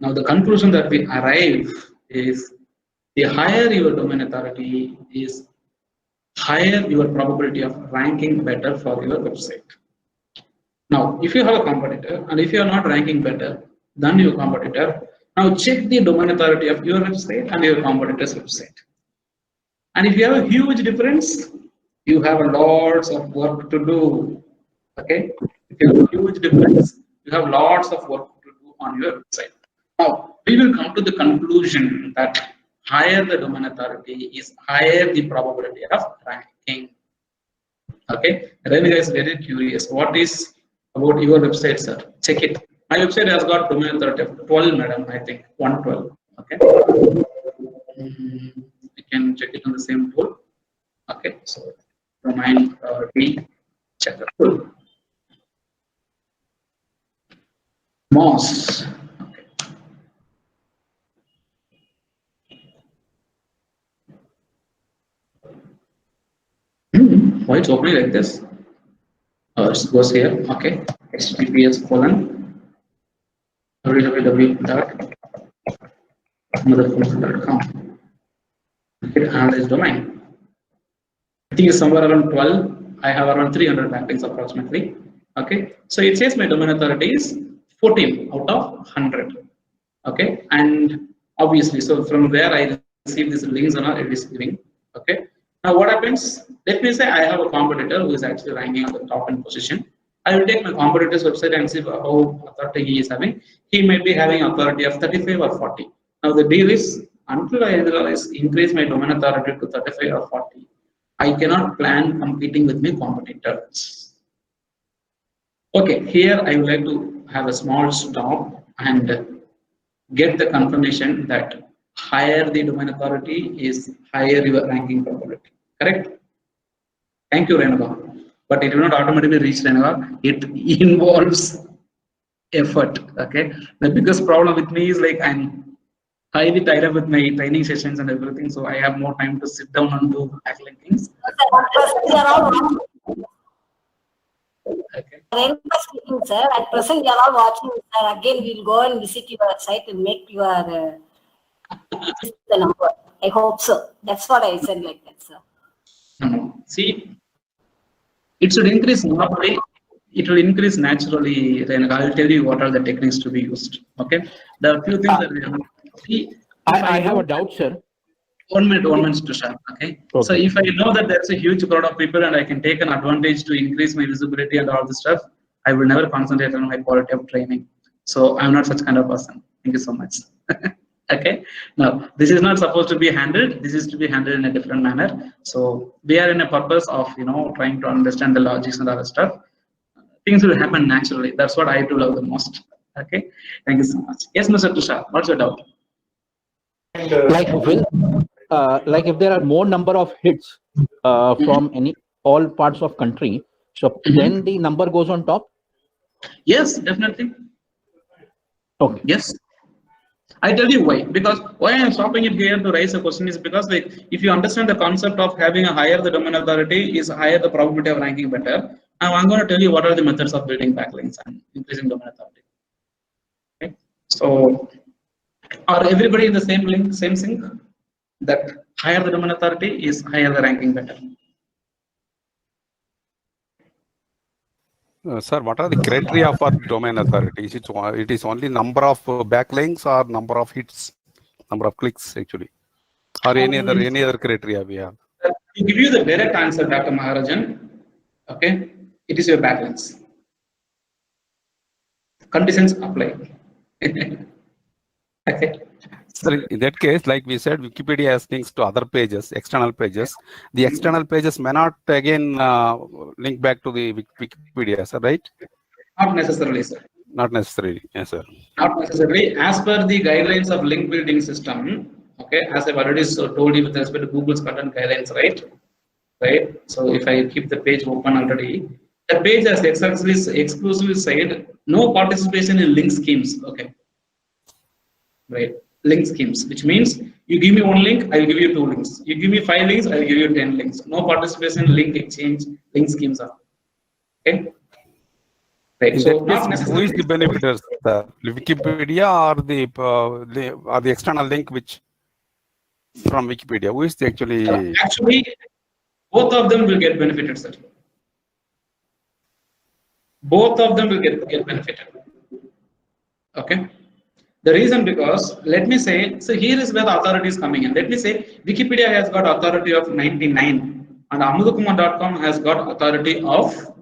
Now the conclusion that we arrive is, the higher your domain authority is, higher your probability of ranking better for your website. Now, if you have a competitor and if you are not ranking better than your competitor, now check the domain authority of your website and your competitor's website. And if you have a huge difference, you have lots of work to do. Okay? If you have a huge difference, you have lots of work to do on your website. Now, we will come to the conclusion that higher the domain authority is, higher the probability of ranking. Okay, Renuka is very curious. What is about your website, sir? Check it. My website has got domain authority of 12, madam. I think 112. Okay. You can check it on the same tool. Okay, so domain authority checker tool. Moz. Okay. Why it's opening like this? It goes here. Okay. https://www.motherfucker.com. Okay, analyze domain. I think it's somewhere around 12. I have around 300 backlinks approximately. Okay, so it says my domain authority is 14 out of 100. Okay, and obviously, so from where I receive these links and all, it is giving. Okay, now what happens? Let me say I have a competitor who is actually ranking on the top 10 position. I will take my competitor's website and see how authority he is having. He might be having authority of 35 or 40. Now the deal is, until I realize increase my domain authority to 35 or 40, I cannot plan competing with my competitors. Okay, here I would like to have a small stop and get the confirmation that higher the domain authority is higher your ranking probability. Correct? Thank you, Renuka. But it will not automatically reach Renuka. It involves effort. Okay. The biggest problem with me is like I'm highly tied up with my training sessions and everything, so I have more time to sit down and do backlink things. Okay.
Speaking, sir. At present, you are all watching. Sir. Again, we'll go and visit your website and make your the number. I hope so. That's what I said like that, sir.
See, it should increase normally. It will increase naturally. Then I'll tell you what are the techniques to be used. Okay. There are few things that we have. See,
I have a doubt, sir.
1 minute, to start. Okay? So if I know that there's a huge crowd of people and I can take an advantage to increase my visibility and all this stuff, I will never concentrate on my quality of training. So I'm not such kind of person. Thank you so much. Okay. Now this is not supposed to be handled. This is to be handled in a different manner. So we are in a purpose of trying to understand the logics and other stuff. Things will happen naturally. That's what I do love the most. Okay. Thank you so much. Yes, Mr. Tushar, what's your doubt?
Like if there are more number of hits from all parts of country, so then the number goes on top.
Yes, definitely.
Okay.
Yes. I tell you why. Because why I am stopping it here to raise a question is because like if you understand the concept of having a higher the domain authority is higher the probability of ranking better. Now I'm going to tell you what are the methods of building backlinks and increasing domain authority. Okay. So are everybody in the same link, same sync? That higher the domain authority is higher the ranking better.
Sir, what are the criteria for domain authority? It is only number of backlinks or number of hits, number of clicks actually, or any other criteria we have?
To give you the direct answer, Dr. Maharajan, okay, it is your backlinks. Conditions apply. Okay.
So in that case, like we said, Wikipedia has links to other pages, external pages. The external pages may not again link back to the Wikipedia, sir, right?
Not necessarily, sir.
Not necessarily, yes, sir.
Not necessarily. As per the guidelines of link building system, okay, as I've already told you with respect to Google's content guidelines, right? Right. So if I keep the page open already, the page has exclusively said no participation in link schemes. Okay. Right. Link schemes, which means you give me one link, I will give you 2 links. You give me 5 links, I will give you 10 links. No participation in link exchange, link schemes are. Okay. Right. So not necessarily.
Who is the benefactor? The Wikipedia or the external link which from Wikipedia? Who is the
Actually, both of them will get benefited, sir. Both of them will get benefited. Okay. The reason because, let me say, so here is where the authority is coming in. Let me say, Wikipedia has got authority of 99 and amudakumar.com has got authority of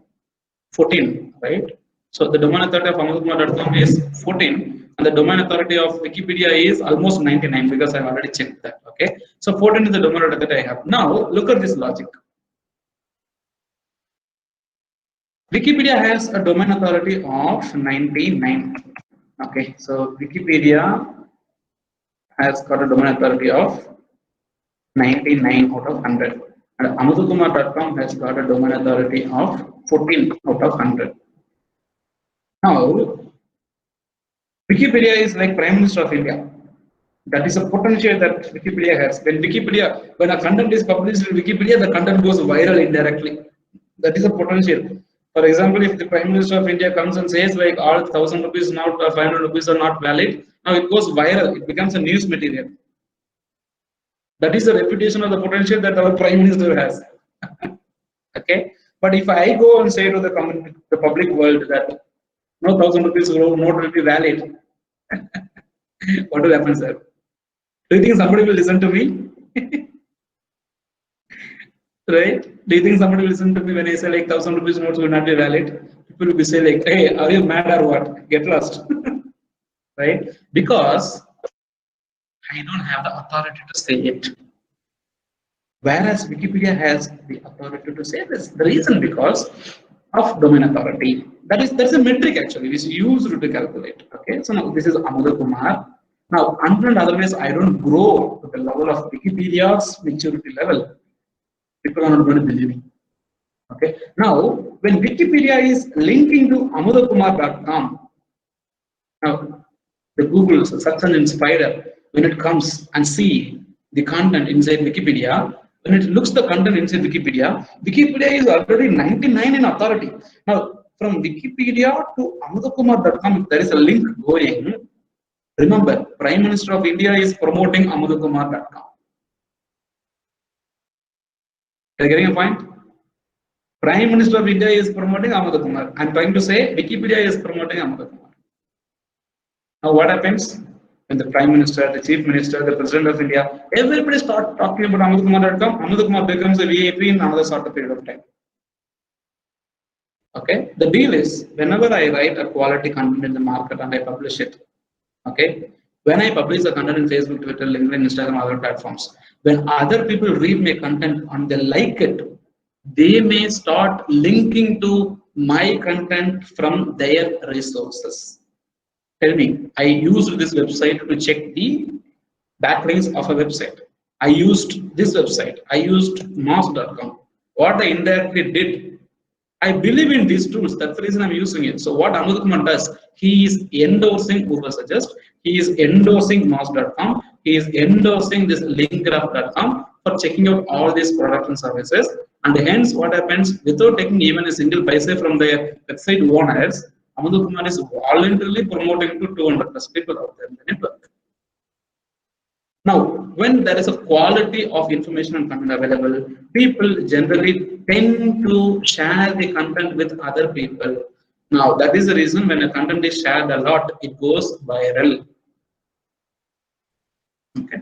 14, right? So the domain authority of amudakumar.com is 14 and the domain authority of Wikipedia is almost 99 because I've already checked that, okay? So 14 is the domain authority that I have. Now, look at this logic. Wikipedia has a domain authority of 99. Okay, so Wikipedia has got a domain authority of 99 out of 100. And Amadhukumar.com has got a domain authority of 14 out of 100. Now, Wikipedia is like Prime Minister of India. That is a potential that Wikipedia has. When a content is published in Wikipedia, the content goes viral indirectly. That is a potential. For example, if the Prime Minister of India comes and says like all 1,000 rupees now, 500 rupees are not valid, now it goes viral. It becomes a news material. That is the reputation of the potential that our Prime Minister has. Okay, but if I go and say to the public world that no 1,000 rupees note will be valid, what will happen, sir? Do you think somebody will listen to me? Right? Do you think somebody will listen to me when I say like 1,000 rupees notes will not be valid? People will be saying like, hey, are you mad or what? Get lost. Right? Because I don't have the authority to say it. Whereas Wikipedia has the authority to say this. The reason because of domain authority. That's a metric actually which is used to calculate. Okay, so now this is Amadhukumar. Now, until and otherwise I don't grow to the level of Wikipedia's maturity level, people are not going to believe me. Okay, now when Wikipedia is linking to Amadhukumar.com, now the Google search engine spider, when it comes and see the content inside Wikipedia, when it looks the content inside Wikipedia, Wikipedia is already 99 in authority. Now, from Wikipedia to Amadhukumar.com, if there is a link going, remember, Prime Minister of India is promoting Amadhukumar.com. Are you getting a point? Prime Minister of India is promoting Amadhukumar. I'm trying to say Wikipedia is promoting Amadhukumar. Now, what happens? When the Prime Minister, the Chief Minister, the President of India, everybody start talking about Amadhukumar.com, Amadhukumar becomes a VIP in another short period of time. Okay, the deal is whenever I write a quality content in the market and I publish it, okay, when I publish the content in Facebook, Twitter, LinkedIn, Instagram, other platforms, when other people read my content and they like it, they may start linking to my content from their resources. Tell me, I used this website to check the backlinks of a website. I used this website. I used moz.com. What I indirectly did, I believe in these tools. That's the reason I'm using it. So what Amadhukumar does, he is endorsing Ubersuggest. He is endorsing moz.com. He is endorsing this linkgraph.com for checking out all these products and services. And hence, what happens, without taking even a single paisa from the website owners, Amadhukumar is voluntarily promoting to 200 plus people out there in the network. Now, when there is a quality of information and content available, people generally tend to share the content with other people. Now, that is the reason when a content is shared a lot, it goes viral. Okay.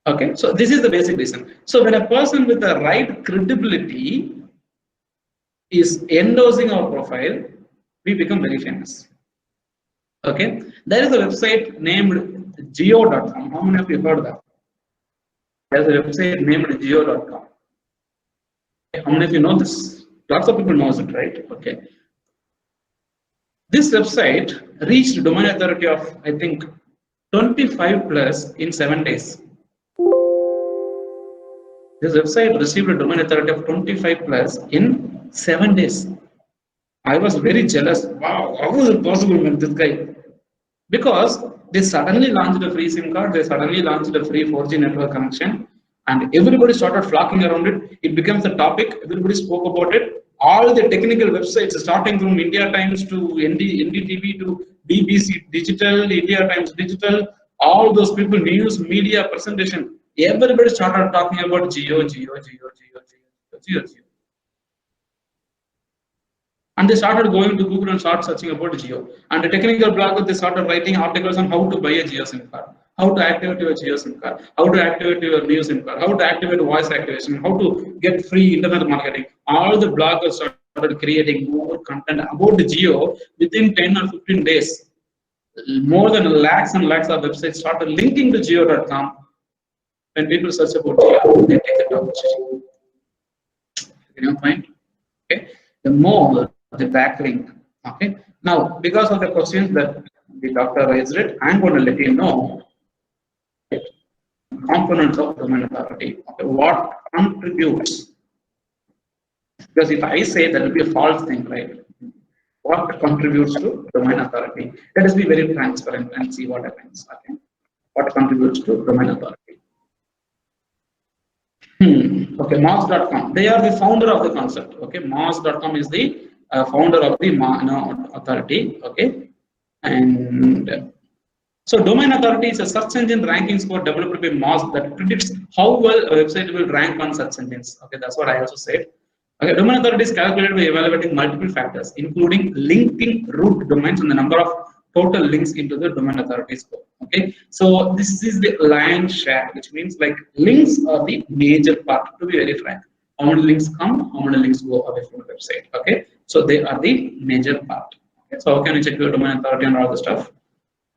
Okay, so this is the basic reason. So when a person with the right credibility is endorsing our profile, we become very famous. Okay, there is a website named geo.com. How many of you heard that? There is a website named geo.com. How many of you know this? Lots of people know it, right? Okay. This website reached domain authority of, I think, 25 plus in 7 days. This website received a domain authority of 25 plus in 7 days. I was very jealous. Wow, how was it possible with this guy? Because they suddenly launched a free SIM card, they suddenly launched a free 4G network connection, and everybody started flocking around it. It becomes a topic, everybody spoke about it. All the technical websites, starting from India Times to NDTV to BBC Digital, India Times Digital, all those people, news, media, presentation, everybody started talking about Geo. And they started going to Google and start searching about Geo. And the technical bloggers, they started writing articles on how to buy a Geo SIM card, how to activate your Geo SIM card, how to activate your new SIM card, how to activate voice activation, how to get free internet marketing. All the bloggers started creating more content about the Geo within 10 or 15 days. More than lakhs and lakhs of websites started linking to geo.com. When people search about Geo, they take the top position. You know, point? Okay. the more the backlink. Okay. Now, because of the questions that the doctor raised it, I'm going to let you know components of domain authority. Okay. What contributes? Because if I say that will be a false thing, right? What contributes to domain authority? Let us be very transparent and see what happens. Okay. What contributes to domain authority? Okay, Moz.com. They are the founder of the concept. Okay, Moz.com is the founder of the authority. Okay, and so domain authority is a search engine ranking score developed by Moz that predicts how well a website will rank on search engines. Okay, that's what I also said. Okay, domain authority is calculated by evaluating multiple factors, including linking root domains and the number of total links into the domain authority score. Okay, so this is the lion's share, which means like links are the major part. To be very frank, how many links come, how many links go away from the website. Okay, so they are the major part. Okay, so how can you check your domain authority and all the stuff?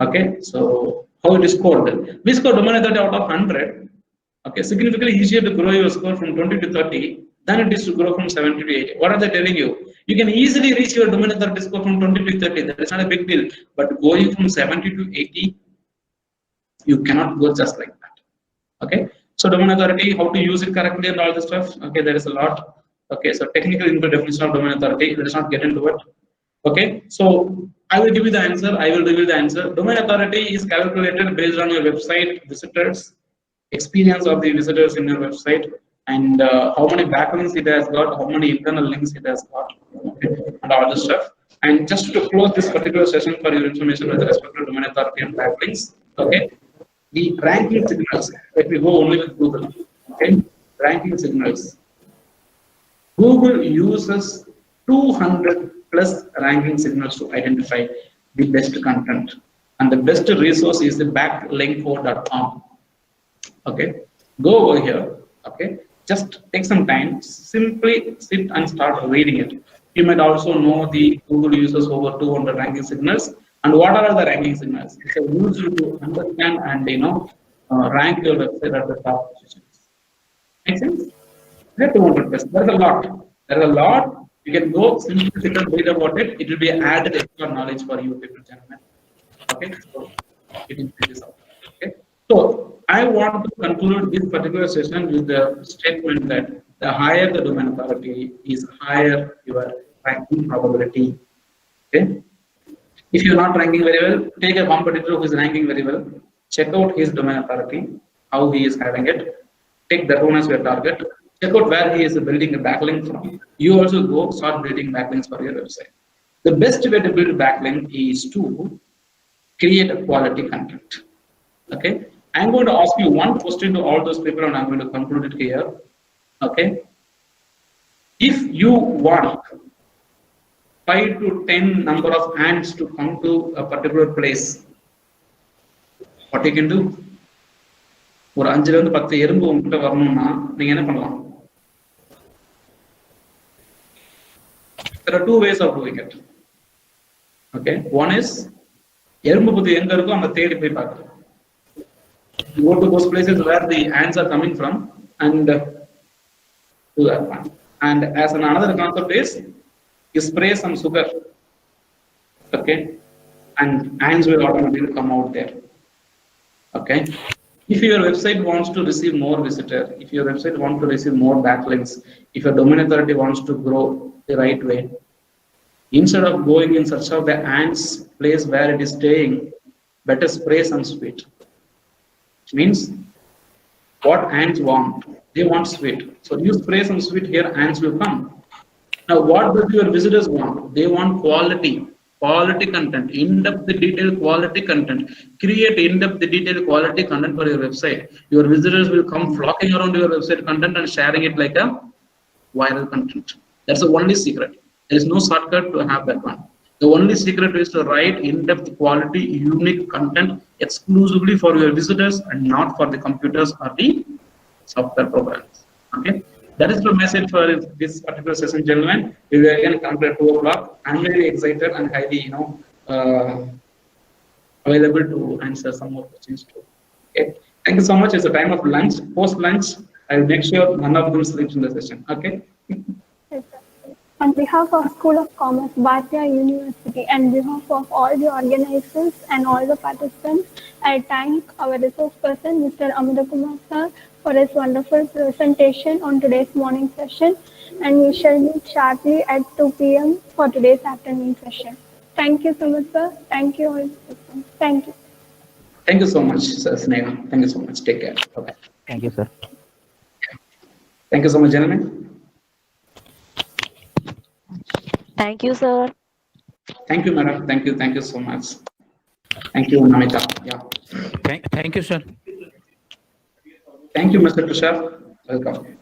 Okay, so how it is scored then? We score domain authority out of 100. Okay, significantly easier to grow your score from 20 to 30 than it is to grow from 70 to 80. What are they telling you? You can easily reach your domain authority score from 20 to 30. That is not a big deal. But going from 70 to 80, you cannot go just like that. Okay, so domain authority, how to use it correctly and all this stuff. Okay, there is a lot. Okay, so technical into definition of domain authority. Let us not get into it. Okay, so I will give you the answer. I will reveal the answer. Domain authority is calculated based on your website visitors, experience of the visitors in your website, and how many backlinks it has got, how many internal links it has got, okay, and all this stuff. And just to close this particular session for your information with respect to domain authority and backlinks, okay, the ranking signals. Let me go only with Google. Okay, ranking signals. Google uses 200 plus ranking signals to identify the best content, and the best resource is the backlinko.com. Okay, go over here. Okay, just take some time, simply sit and start reading it. You might also know the Google uses over 200 ranking signals, and what are the ranking signals? It's a user to understand and rank your website at the top positions. Make sense? There are 200 plus. There's a lot. There's a lot. You can go simply sit and read about it. It will be added extra knowledge for you, people, gentlemen. Okay, so it increases out. Okay, so I want to conclude this particular session with the statement that the higher the domain authority is, higher your ranking probability. Okay, if you're not ranking very well, take a competitor who is ranking very well. Check out his domain authority, how he is having it. Take that one as your target. Check out where he is building a backlink from. You also go start building backlinks for your website. The best way to build a backlink is to create a quality content. Okay, I'm going to ask you one question to all those people, and I'm going to conclude it here. Okay, if you want 5 to 10 number of ants to come to a particular place, what you can do? ஒரு 5 ல இருந்து 10 எறும்பு உங்ககிட்ட வரணும்னா நீங்க என்ன பண்ணலாம்? There are two ways of doing it. Okay, one is எறும்பு புத்து எங்க இருக்கோ அங்க தேடி போய் பார்க்கறது. You go to those places where the ants are coming from and do that one. And as another concept is, you spray some sugar. Okay, and ants will automatically come out there. Okay, if your website wants to receive more visitors, if your website wants to receive more backlinks, if your domain authority wants to grow the right way, instead of going in search of the ants place where it is staying, better spray some sweet. Which means what ants want, they want sweet. So you spray some sweet here, ants will come. Now what do your visitors want? They want quality content, in-depth detailed quality content. Create in-depth detailed quality content for your website. Your visitors will come flocking around your website content and sharing it like a viral content. That's the only secret. There is no shortcut to have that one. The only secret is to write in-depth quality unique content exclusively for your visitors and not for the computers or the software programs. Okay, that is the message for this particular session, gentlemen. We will again come at 2 o'clock. I'm very excited and highly available to answer some more questions too. Okay, thank you so much. It's a time of lunch. Post lunch, I will make sure none of them sleeps in the session. Okay.
On behalf of School of Commerce, Bhatia University, and behalf of all the organizers and all the participants, I thank our resource person, Mr. Amada Kumar sir, for his wonderful presentation on today's morning session. And we shall meet sharply at 2 p.m. for today's afternoon session. Thank you so much, sir. Thank you all. Thank you.
Thank you so much, Sir Sneha. Thank you so much. Take care. Bye-bye.
Thank you, sir.
Thank you so much, gentlemen.
Thank you, sir.
Thank you, madam. Thank you. Thank you so much. Thank you, Namita. Yeah.
Thank you, sir.
Thank you, Mr. Tushar. Welcome.